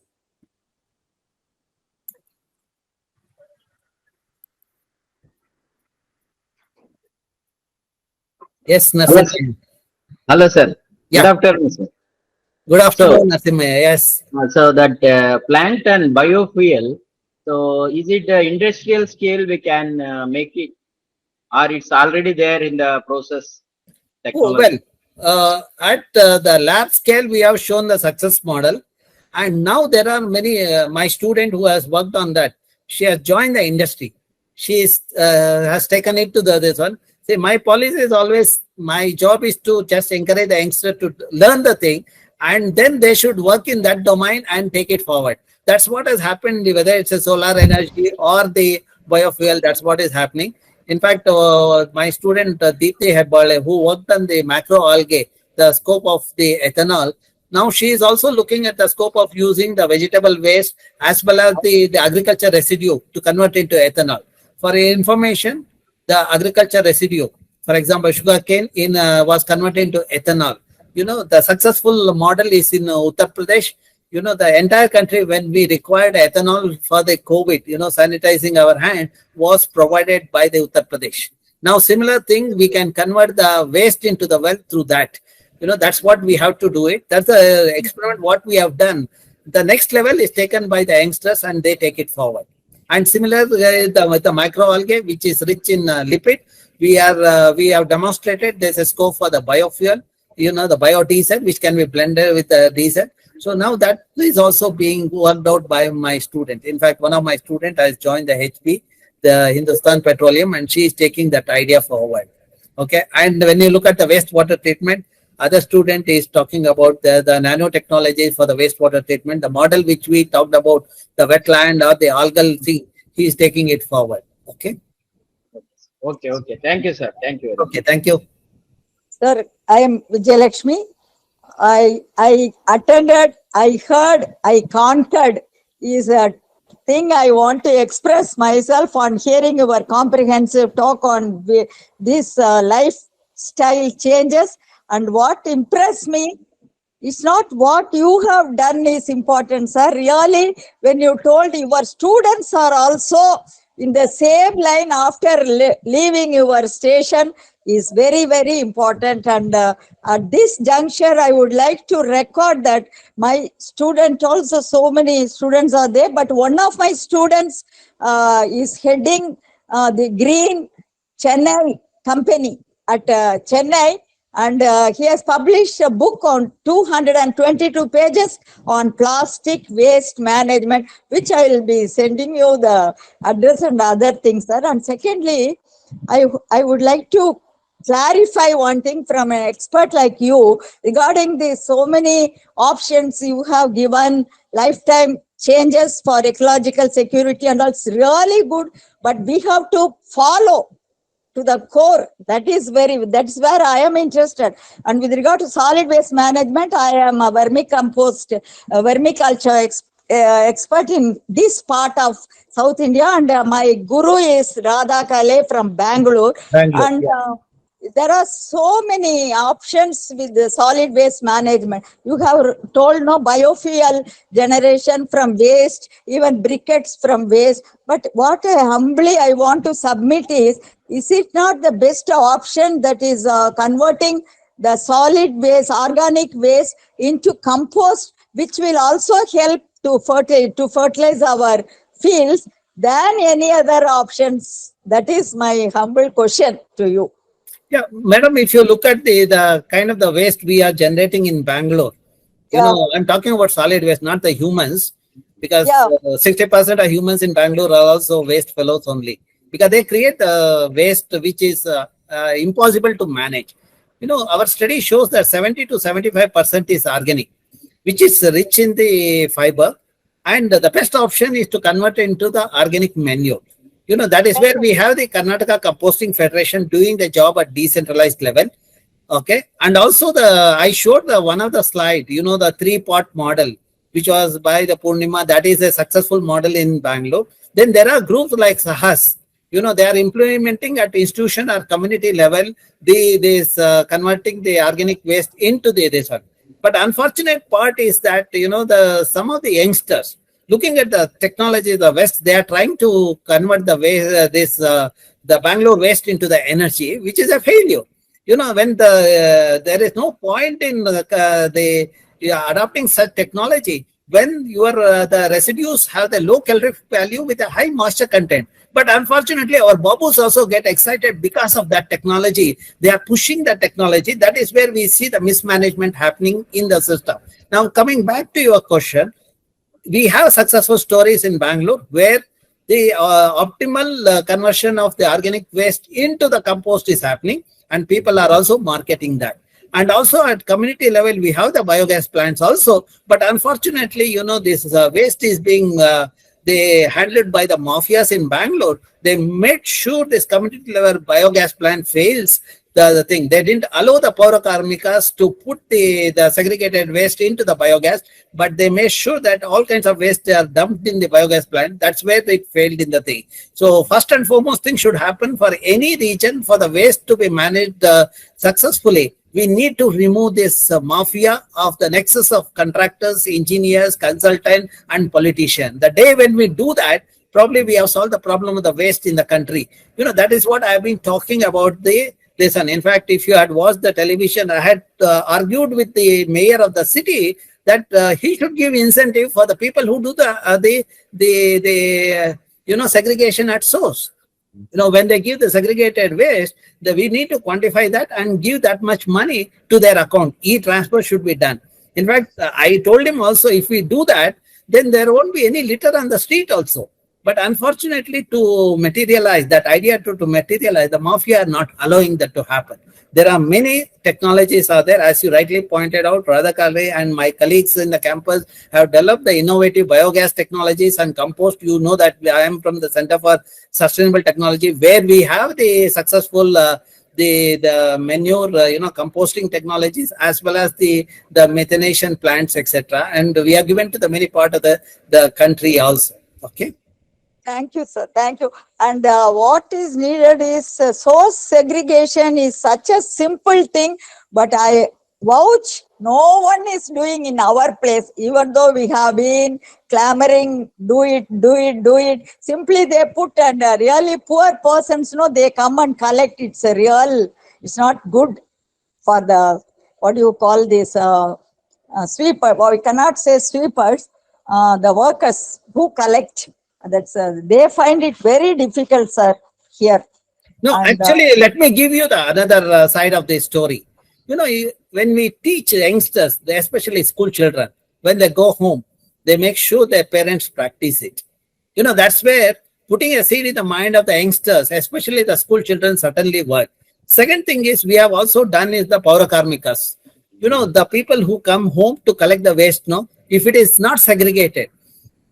[SPEAKER 1] Yes, Nasim.
[SPEAKER 3] Hello, sir.
[SPEAKER 1] Yeah.
[SPEAKER 3] Good afternoon, sir.
[SPEAKER 1] Good afternoon, Nasim. Yes.
[SPEAKER 3] So that plant and biofuel, so is it industrial scale we can make it, or it's already there in the process technology?
[SPEAKER 1] At the lab scale, we have shown the success model. And now there are many, my student who has worked on that, she has joined the industry. She has taken it to this one. See, my policy is always, my job is to just encourage the youngster to learn the thing, and then they should work in that domain and take it forward. That's what has happened, whether it's a solar energy or the biofuel, that's what is happening. In fact, my student Deepthi Hebbale, who worked on the macroalgae, the scope of the ethanol, now she is also looking at the scope of using the vegetable waste as well as the agriculture residue to convert into ethanol. For information, the agriculture residue, for example, sugarcane was converted into ethanol. The successful model is in Uttar Pradesh. The entire country, when we required ethanol for the COVID, sanitizing our hand, was provided by the Uttar Pradesh. Now, similar thing, we can convert the waste into the wealth through that. That's what we have to do it. That's the experiment what we have done. The next level is taken by the youngsters and they take it forward. And similar with the microalgae, which is rich in lipid, we have demonstrated there's a scope for the biofuel, the biodiesel, which can be blended with the diesel. So now that is also being worked out by my student. In fact, one of my students has joined the HP, the Hindustan Petroleum, and she is taking that idea forward. Okay. And when you look at the wastewater treatment, other student is talking about the nanotechnology for the wastewater treatment, the model which we talked about, the wetland or the algal thing, he is taking it forward. Okay.
[SPEAKER 3] Okay. Thank you, sir. Thank you.
[SPEAKER 1] Okay. Thank you.
[SPEAKER 4] Sir, I am Vijayalakshmi. I attended, I heard, I conquered is a thing I want to express myself on hearing your comprehensive talk on this lifestyle changes. And what impressed me, it's not what you have done is important, sir. Really, when you told your students are also in the same line after leaving your station is very, very important. And at this juncture, I would like to record that my student also, so many students are there, but one of my students is heading the Green Chennai company at Chennai. And he has published a book on 222 pages on plastic waste management, which I will be sending you the address and other things, sir. And secondly, I would like to clarify one thing from an expert like you regarding the so many options you have given, lifetime changes for ecological security, and it's really good, but we have to follow to the core. That's where I am interested. And with regard to solid waste management, I am a vermicompost, vermiculture expert in this part of South India, and my guru is Radha Kale from Bangalore. And there are so many options with the solid waste management. You have told no biofuel generation from waste, even briquettes from waste. But what I want to submit is it not the best option that is converting the solid waste, organic waste into compost, which will also help to fertilize our fields than any other options? That is my humble question to you.
[SPEAKER 1] Yeah, madam, if you look at the kind of the waste we are generating in Bangalore, you know, I'm talking about solid waste, not the humans, because 60% of humans in Bangalore are also waste fellows only, because they create waste which is impossible to manage. You know, our study shows that 70 to 75% is organic, which is rich in the fiber, and the best option is to convert it into the organic manure. You know, that is where we have the Karnataka Composting Federation doing the job at decentralized level. Okay. And also I showed one of the slide, you know, the 3-part model, which was by the Purnima. That is a successful model in Bangalore. Then there are groups like Sahas, you know, they are implementing at institution or community level, this converting the organic waste into this one. But unfortunate part is that, you know, some of the youngsters, looking at the technology, the West, they are trying to convert the waste, the Bangalore waste into the energy, which is a failure. You know, when there is no point in adopting such technology when the residues have the low calorific value with a high moisture content. But unfortunately, our babus also get excited because of that technology. They are pushing the technology. That is where we see the mismanagement happening in the system. Now, coming back to your question, we have successful stories in Bangalore where the optimal conversion of the organic waste into the compost is happening, and people are also marketing that. And also at community level, we have the biogas plants also. But unfortunately, you know, this waste is being handled by the mafias in Bangalore. They made sure this community level biogas plant fails. The thing, they didn't allow the Paura Karmikas to put the segregated waste into the biogas, but they made sure that all kinds of waste are dumped in the biogas plant. That's where it failed in the thing. So first and foremost thing should happen for any region, for the waste to be managed successfully. We need to remove this mafia of the nexus of contractors, engineers, consultants, and politicians. The day when we do that, probably we have solved the problem of the waste in the country. You know, that is what I have been talking about this one. In fact, if you had watched the television, I had argued with the mayor of the city that he should give incentive for the people who do the segregation at source. You know, when they give the segregated waste, we need to quantify that and give that much money to their account. E-transfer should be done. In fact, I told him also, if we do that, then there won't be any litter on the street also. But unfortunately, to materialize that idea, to materialize, the mafia are not allowing that to happen. There are many technologies out there, as you rightly pointed out. Radha Kale and my colleagues in the campus have developed the innovative biogas technologies and compost. You know that I am from the Center for Sustainable Technology, where we have the successful the manure, composting technologies, as well as the methanation plants, etc. And we are given to the many part of the country also. Okay.
[SPEAKER 4] Thank you, sir. Thank you. And what is needed is source segregation is such a simple thing, but I vouch no one is doing in our place, even though we have been clamoring, do it, do it, do it. Simply they put, and really poor persons, they come and collect. It's a real, it's not good for the, what do you call this, sweeper. Well, we cannot say sweepers, the workers who collect. That's they find it very difficult, sir, here.
[SPEAKER 1] No,
[SPEAKER 4] And,
[SPEAKER 1] actually, let me give you the another side of the story. When we teach youngsters, especially school children, when they go home, they make sure their parents practice it. That's where putting a seed in the mind of the youngsters, especially the school children, certainly work. Second thing is we have also done is the Paurakarmikas. The people who come home to collect the waste, if it is not segregated,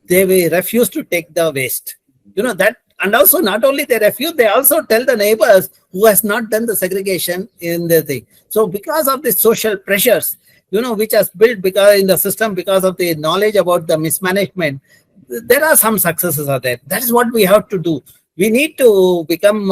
[SPEAKER 1] they will refuse to take the waste. That, and also not only they refuse, they also tell the neighbors who has not done the segregation in the thing. So because of the social pressures, which has built because in the system, because of the knowledge about the mismanagement, there are some successes are there. That is what we have to do. We need to become,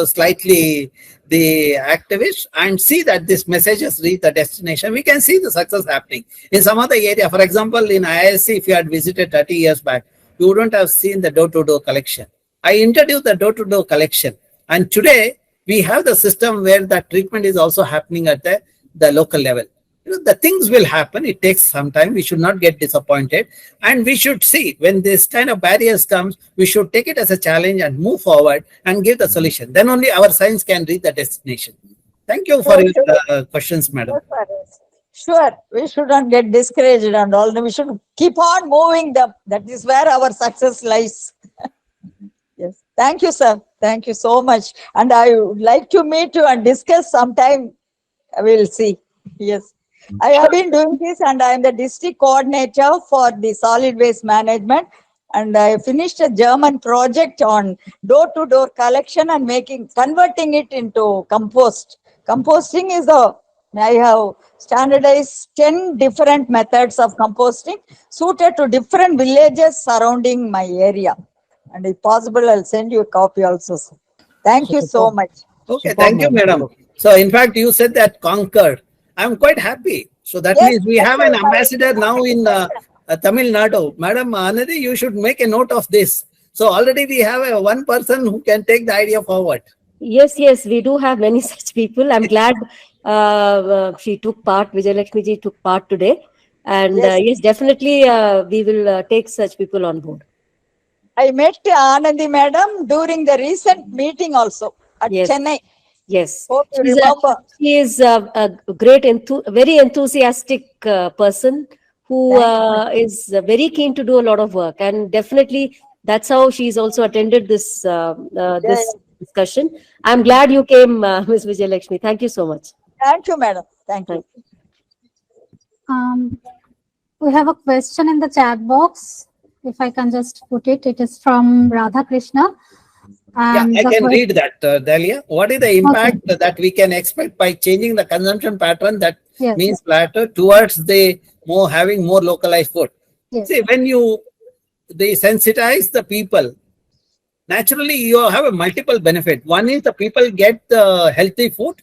[SPEAKER 1] slightly the activists and see that these messages reach the destination. We can see the success happening. In some other area, for example, in IISC, if you had visited 30 years back, you wouldn't have seen the door-to-door collection. I introduced the door-to-door collection. And today, we have the system where that treatment is also happening at the local level. The things will happen. It takes some time. We should not get disappointed. And we should see when this kind of barriers comes, we should take it as a challenge and move forward and give the solution. Then only our science can reach the destination. Thank you for your questions, madam.
[SPEAKER 4] Sure, we shouldn't get discouraged and all. We should keep on moving. That is where our success lies. Yes. Thank you, sir. Thank you so much. And I would like to meet you and discuss sometime. We'll see. Yes. I have been doing this, and I am the district coordinator for the solid waste management. And I finished a German project on door-to-door collection and converting it into compost. Composting is I have standardized 10 different methods of composting suited to different villages surrounding my area. And if possible, I'll send you a copy also, sir. Thank you so much.
[SPEAKER 1] Okay, thank you, madam. So, in fact, you said that conquered. I'm quite happy. So that means we have an ambassador now in Tamil Nadu. Madam Anadi, you should make a note of this. So already we have one person who can take the idea forward.
[SPEAKER 2] Yes, we do have many such people. I'm glad she took part, Vijayalakshmi ji took part today. And yes, definitely we will take such people on board.
[SPEAKER 4] I met Anandi madam during the recent meeting also at Chennai.
[SPEAKER 2] Yes,
[SPEAKER 4] Hope you remember.
[SPEAKER 2] she is a great, very enthusiastic person who is very keen to do a lot of work, and definitely that's how she's also attended this this discussion. I'm glad you came, Ms. Vijayalakshmi. Thank you so much.
[SPEAKER 4] Thank you, madam. Thank you.
[SPEAKER 5] We have a question in the chat box. If I can just put it, it is from Radha Krishna. And
[SPEAKER 1] I can read that, Dahlia. What is the impact that we can expect by changing the consumption pattern that means platter towards the having more localized food? See, when they sensitize the people, naturally you have a multiple benefit. One is the people get the healthy food.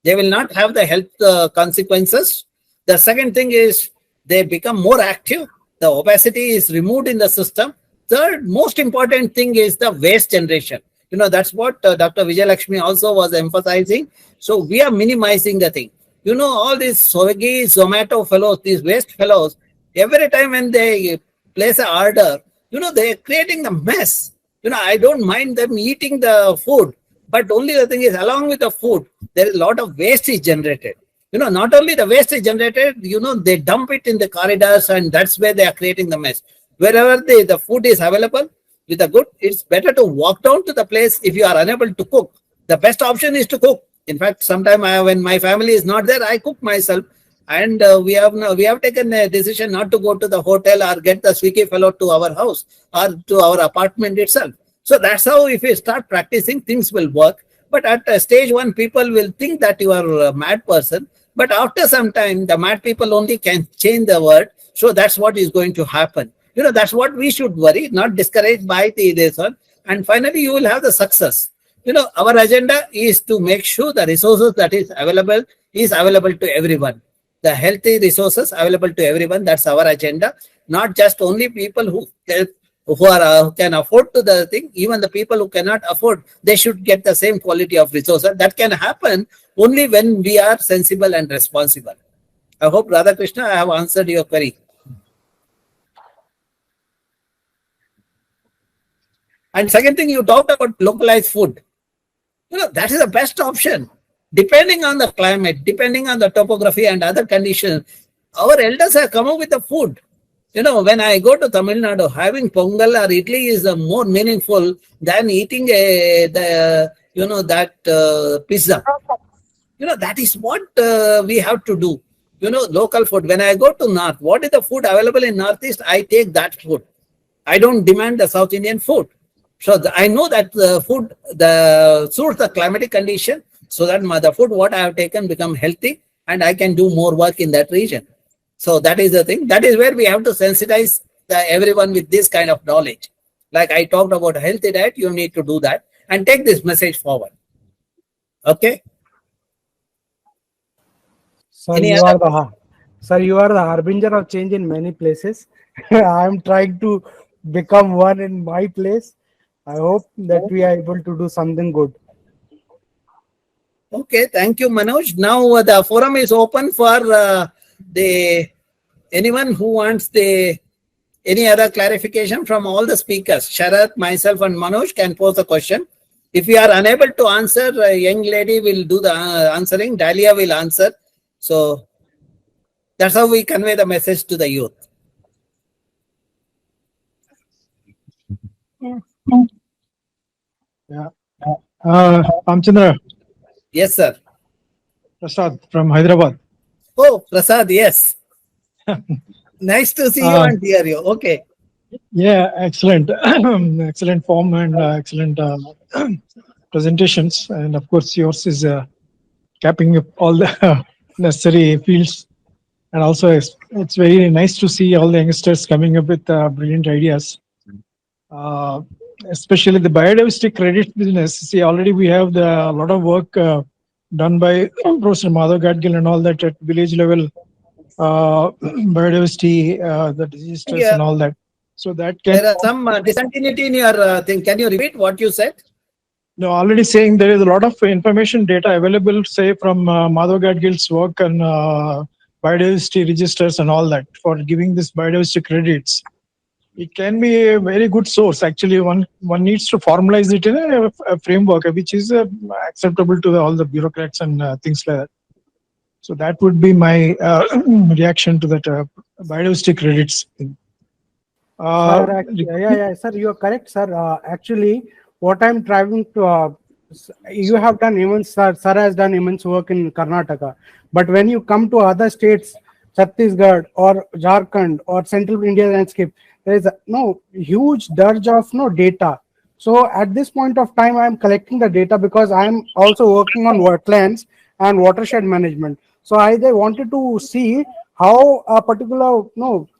[SPEAKER 1] They will not have the health consequences. The second thing is they become more active. The obesity is removed in the system. Third, most important thing is the waste generation. That's what Dr. Vijayalakshmi also was emphasizing. So we are minimizing the thing. All these Swiggy, Zomato fellows, these waste fellows, every time when they place an order, they're creating a mess. I don't mind them eating the food, but only the thing is along with the food, there is a lot of waste is generated. Not only the waste is generated, they dump it in the corridors, and that's where they are creating the mess. Wherever the food is available with the good, it's better to walk down to the place. If you are unable to cook, the best option is to cook. In fact, sometimes when my family is not there, I cook myself. And we have taken a decision not to go to the hotel or get the Swiggy fellow to our house or to our apartment itself. So that's how if you start practicing, things will work. But at stage one, people will think that you are a mad person. But after some time, the mad people only can change the word. So that's what is going to happen. That's what we should worry, not discouraged by this one. And finally, you will have the success. Our agenda is to make sure the resources that is available to everyone. The healthy resources available to everyone. That's our agenda. Not just only people who can afford to the thing. Even the people who cannot afford, they should get the same quality of resources. That can happen only when we are sensible and responsible. I hope, Radhakrishna, I have answered your query. And second thing, you talked about localized food. That is the best option. Depending on the climate, depending on the topography and other conditions, our elders have come up with the food. When I go to Tamil Nadu, having pongal or idli is more meaningful than eating that pizza. That is what we have to do. Local food. When I go to North, what is the food available in Northeast? I take that food. I don't demand the South Indian food. So I know that the food suits the climatic condition, so that the food what I have taken become healthy and I can do more work in that region. So that is the thing. That is where we have to sensitize everyone with this kind of knowledge. Like I talked about a healthy diet, you need to do that and take this message forward. Okay.
[SPEAKER 6] Sir, you are the harbinger of change in many places. I am trying to become one in my place. I hope that we are able to do something good.
[SPEAKER 1] Okay, thank you, Manoj. Now the forum is open for anyone who wants any other clarification from all the speakers. Sharath, myself, and Manoj can pose the question. If we are unable to answer, a young lady will do the answering. Dahlia will answer. So that's how we convey the message to the youth.
[SPEAKER 7] Yeah. Ramchandra.
[SPEAKER 1] Yes, sir.
[SPEAKER 7] Prasad from Hyderabad.
[SPEAKER 1] Oh, Prasad, yes. Nice to see you and hear you. Okay.
[SPEAKER 7] Yeah, excellent. Excellent form and excellent presentations. And of course, yours is capping up all the necessary fields. And also, it's very nice to see all the youngsters coming up with brilliant ideas. Especially the biodiversity credit business. See, already we have a lot of work done by Professor Madhav Gadgil and all that at village level, biodiversity, the disasters and all that. So that can.
[SPEAKER 1] There are some discontinuity in your thing. Can you repeat what you said?
[SPEAKER 7] No, already saying there is a lot of information data available, say from Madhav Gadgil's work and biodiversity registers and all that for giving this biodiversity credits. It can be a very good source. Actually, one needs to formalize it in a framework which is acceptable to all the bureaucrats and things like that. So that would be my reaction to that biodiversity credits thing.
[SPEAKER 6] Sir, you are correct, sir. Actually, what I'm trying to, you have done immense, sir has done immense work in Karnataka. But when you come to other states, Chhattisgarh or Jharkhand or Central India landscape, there is no huge dearth of data. So at this point of time, I'm collecting the data because I'm also working on wetlands and watershed management. So I wanted to see how a particular,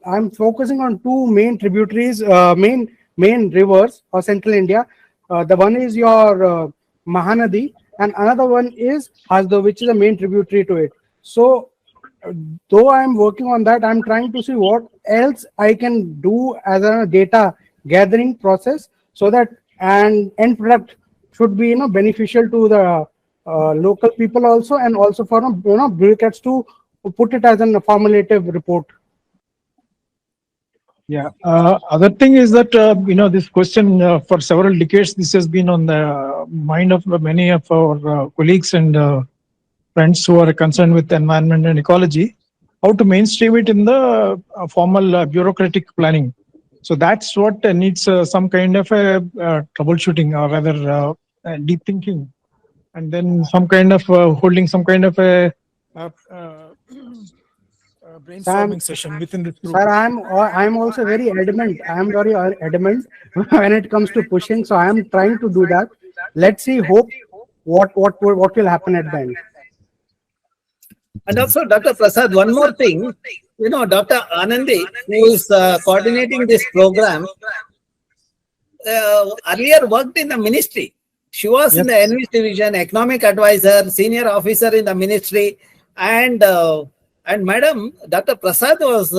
[SPEAKER 6] I'm focusing on two main tributaries, main rivers of Central India. The one is your Mahanadi and another one is Hasdo, which is a main tributary to it. So though I'm working on that, I'm trying to see what else I can do as a data gathering process so that an end product should be beneficial to the local people also, and also for bureaucrats to put it as a formulative report.
[SPEAKER 7] Yeah. Other thing is that this question for several decades this has been on the mind of many of our colleagues and friends who are concerned with environment and ecology, how to mainstream it in the formal bureaucratic planning. So that's what needs some kind of a troubleshooting or rather deep thinking, and then some kind of holding some kind of a brainstorming session within the group.
[SPEAKER 6] Sir, I'm also very adamant. I'm very adamant when it comes to pushing. So I'm trying to do that. Let's see. Hope what will happen at the end.
[SPEAKER 1] And also, Dr. Prasad, one more thing, Dr. Anandi, who is coordinating this program, earlier worked in the ministry. She was in the NVIS division, economic advisor, senior officer in the ministry, and Madam Dr. Prasad was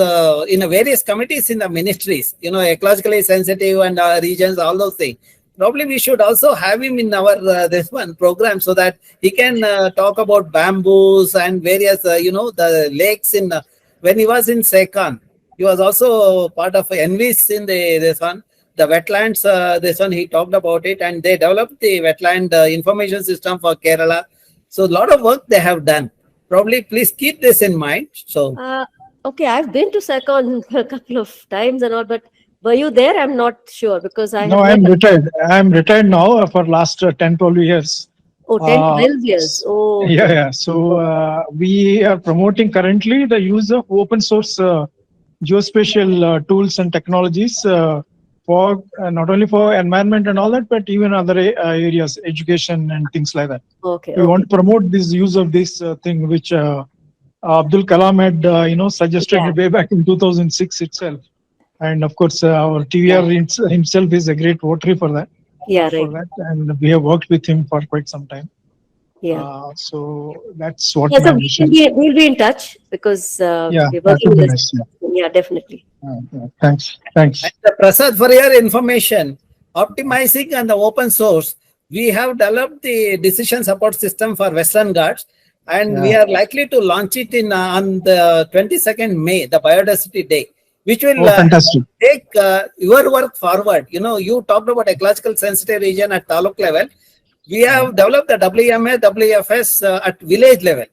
[SPEAKER 1] in various committees in the ministries, ecologically sensitive and regions, all those things. Probably we should also have him in our this one program so that he can talk about bamboos and various, the lakes in when he was in Sekan. He was also part of NVIS in this one. The wetlands, this one, he talked about it, and they developed the wetland information system for Kerala. So a lot of work they have done. Probably please keep this in mind. So
[SPEAKER 2] okay, I've been to Secon a couple of times and all, but were you there? I'm not sure because I
[SPEAKER 7] No, I'm retired. I'm retired now for last 10, 12 years.
[SPEAKER 2] Oh, 10, 12 years. Oh,
[SPEAKER 7] Yeah. So we are promoting currently the use of open source geospatial tools and technologies for not only for environment and all that, but even other areas, education and things like that.
[SPEAKER 2] Okay.
[SPEAKER 7] We want to promote this use of this thing, which Abdul Kalam had, suggested way back in 2006 itself. And of course, our TVR himself is a great votary for that.
[SPEAKER 2] Yeah, right.
[SPEAKER 7] For that, and we have worked with him for quite some time.
[SPEAKER 2] Yeah.
[SPEAKER 7] So that's what.
[SPEAKER 2] Yeah, so we'll be in touch because we're working with this. Yeah, definitely.
[SPEAKER 7] Thanks.
[SPEAKER 1] And Prasad, for your information, optimizing and the open source, we have developed the decision support system for Western Ghats, and we are likely to launch it on the 22nd May, the Biodiversity Day, which will take your work forward. You talked about ecological sensitive region at taluk level. We have developed the WMA, WFS at village level.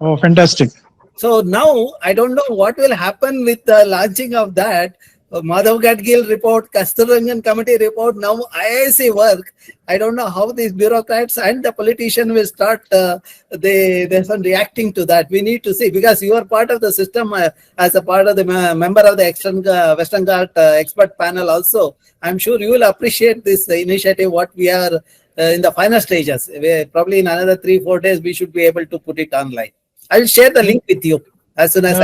[SPEAKER 7] Oh, fantastic.
[SPEAKER 1] So now I don't know what will happen with the launching of that. Madhav Gadgil report, Kasturangan committee report, now IISC work. I don't know how these bureaucrats and the politician will start reacting to that. We need to see, because you are part of the system as a part of the member of the Western Ghat expert panel also. I'm sure you will appreciate this initiative, what we are in the final stages. Probably in another 3-4 days, we should be able to put it online. I will share the link with you as soon as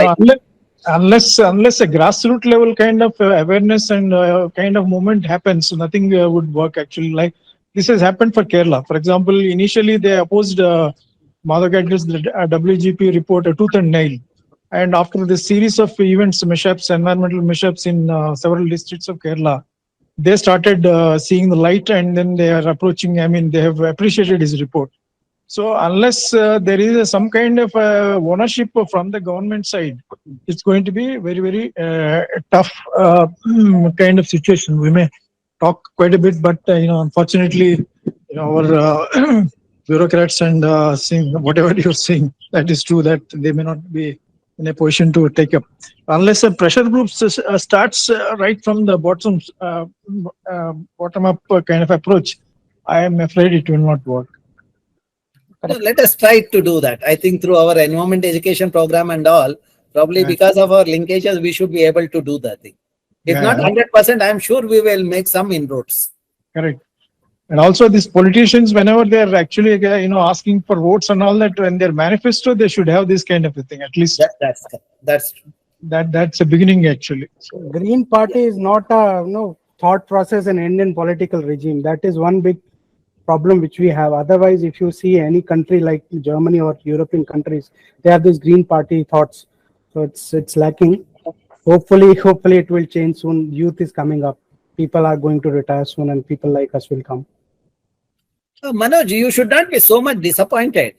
[SPEAKER 7] unless a grassroots level kind of awareness and kind of movement happens, nothing would work actually. Like this has happened for Kerala. For example, initially they opposed Madhav Gadgil's WGP report tooth and nail. And after this series of events, mishaps, environmental mishaps in several districts of Kerala, they started seeing the light, and then they are approaching, they have appreciated his report. So unless there is some kind of ownership from the government side, it's going to be very, very tough kind of situation. We may talk quite a bit, but unfortunately, our bureaucrats and seeing whatever you're saying, that is true, that they may not be in a position to take up. Unless a pressure group starts right from the bottom-up kind of approach, I am afraid it will not work.
[SPEAKER 1] No, let us try to do that. I think through our environment education program and all, probably because of our linkages, we should be able to do that thing. If not 100%, I'm sure we will make some inroads.
[SPEAKER 7] Correct. And also these politicians, whenever they're actually asking for votes and all that, in their manifesto, they should have this kind of a thing. At least
[SPEAKER 1] that's true.
[SPEAKER 7] That's a beginning actually.
[SPEAKER 6] So Green Party is not a thought process in Indian political regime. That is one big problem which we have. Otherwise, if you see any country like Germany or European countries, they have this Green Party thoughts. So it's lacking. Hopefully it will change soon. Youth is coming up. People are going to retire soon, and people like us will come.
[SPEAKER 1] Manoj, you should not be so much disappointed.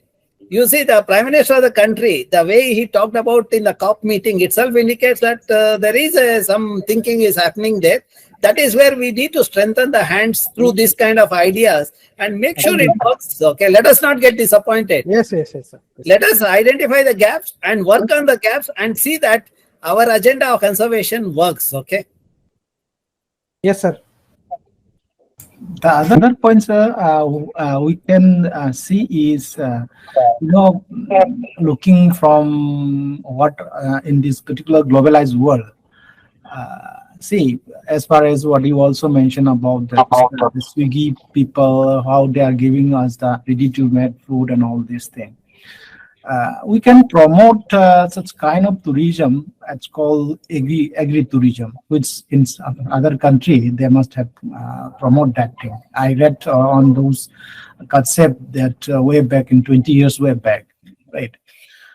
[SPEAKER 1] You see, the Prime Minister of the country, the way he talked about in the COP meeting itself indicates that there is some thinking is happening there. That is where we need to strengthen the hands through this kind of ideas and make sure it works. Okay, let us not get disappointed.
[SPEAKER 6] Yes, sir.
[SPEAKER 1] Let us identify the gaps and work on the gaps and see that our agenda of conservation works. Okay.
[SPEAKER 6] Yes, sir.
[SPEAKER 8] The other points we can see is, looking from what in this particular globalized world. See, as far as what you also mentioned about the Swiggy people, how they are giving us the ready-to-made food and all these things. we can promote such kind of tourism. It's called agri-tourism, which in some other country they must have promote that thing. I read on those concept that way back in 20 years way back, right?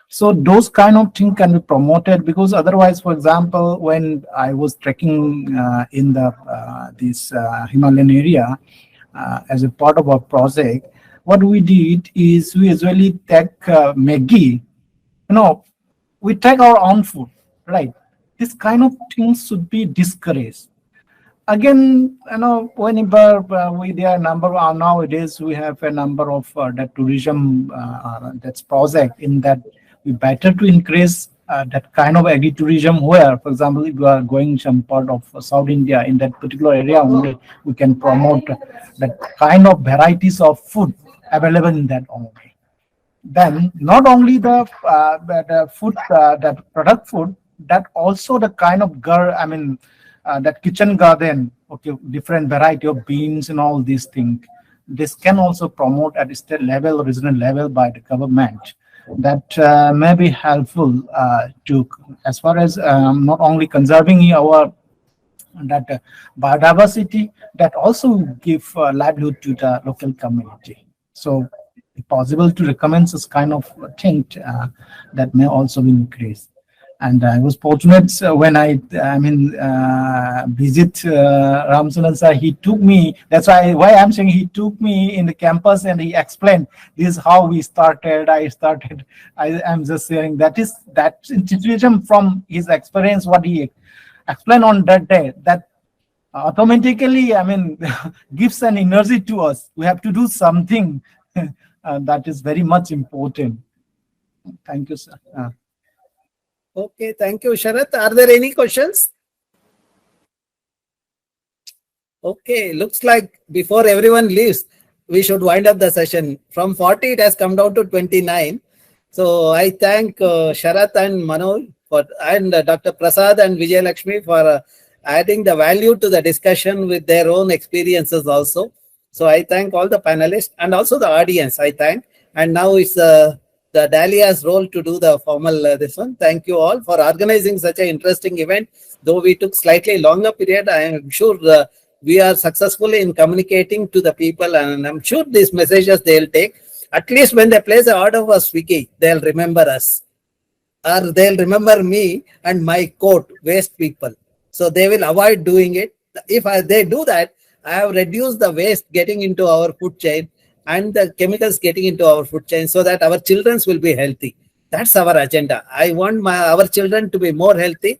[SPEAKER 8] So those kind of things can be promoted, because otherwise, for example, when I was trekking in the this Himalayan area as a part of our project, what we did is we usually take Maggie. We take our own food, right? This kind of things should be discouraged. Again, whenever there are number nowadays, we have a number of that tourism that's project in that we better to increase that kind of agri-tourism where, for example, if you are going some part of South India, in that particular area only, we can promote that kind of varieties of food available in that only. Then not only the food, that product food, that also the kind of that kitchen garden, okay, different variety of beans and all these things. This can also promote at state level, regional level by the government. That may be helpful to, as far as not only conserving our that biodiversity, that also give livelihood to the local community. So it's possible to recommend this kind of thing that may also be increased. And I was fortunate when I visit Ramcharan sir. He took me. That's why I'm saying he took me in the campus and he explained this is how we started. I'm just saying that situation from his experience, what he explained on that day, that automatically gives an energy to us. We have to do something that is very much important. Thank you, sir.
[SPEAKER 1] Okay, thank you, Sharath. Are there any questions? Okay, looks like before everyone leaves, we should wind up the session. From 40, it has come down to 29. So I thank Sharath and Manoj and Dr. Prasad and Vijay Lakshmi for adding the value to the discussion with their own experiences also. So I thank all the panelists and also the audience. I thank. And now it's the Dahlia's role to do the formal this one. Thank you all for organizing such an interesting event. Though we took slightly longer period, I am sure we are successful in communicating to the people, and I'm sure these messages they'll take. At least when they place an order for Swiggy, they'll remember us, or they'll remember me and my quote, waste people. So they will avoid doing it. If they do that, I have reduced the waste getting into our food chain and the chemicals getting into our food chain, so that our children will be healthy. That's our agenda. I want our children to be more healthy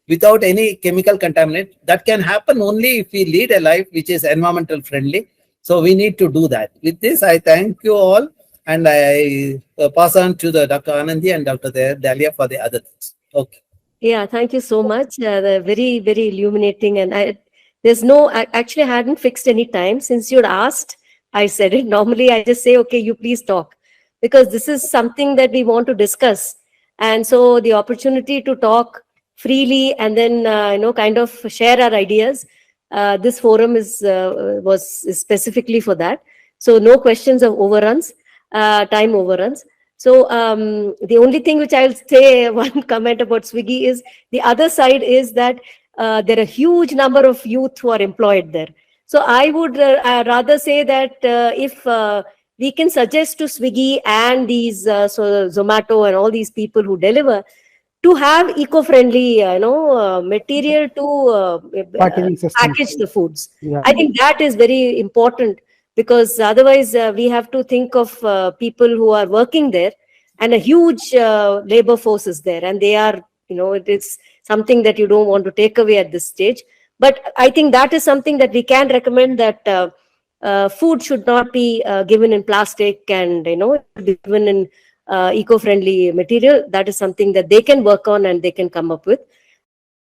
[SPEAKER 1] without any chemical contaminant. That can happen only if we lead a life which is environmental friendly. So we need to do that. With this, I thank you all, and I pass on to the Dr. Anandi and Dr. Dahlia for the other things. Okay.
[SPEAKER 2] Yeah, thank you so much. They're very, very illuminating. And I actually hadn't fixed any time. Since you'd asked, I said it. Normally, I just say, okay, you please talk, because this is something that we want to discuss. And so the opportunity to talk freely and then, kind of share our ideas. This forum was specifically for that. So no questions of overruns, time overruns. So the only thing which I'll say, one comment about Swiggy is, the other side is that there are a huge number of youth who are employed there. So I would rather say that if we can suggest to Swiggy and these Zomato and all these people who deliver to have eco-friendly material to package the foods. Yeah. I think that is very important, because otherwise we have to think of people who are working there, and a huge labor force is there, and they are, it is something that you don't want to take away at this stage. But I think that is something that we can recommend, that food should not be given in plastic, and be given in eco-friendly material. That is something that they can work on and they can come up with.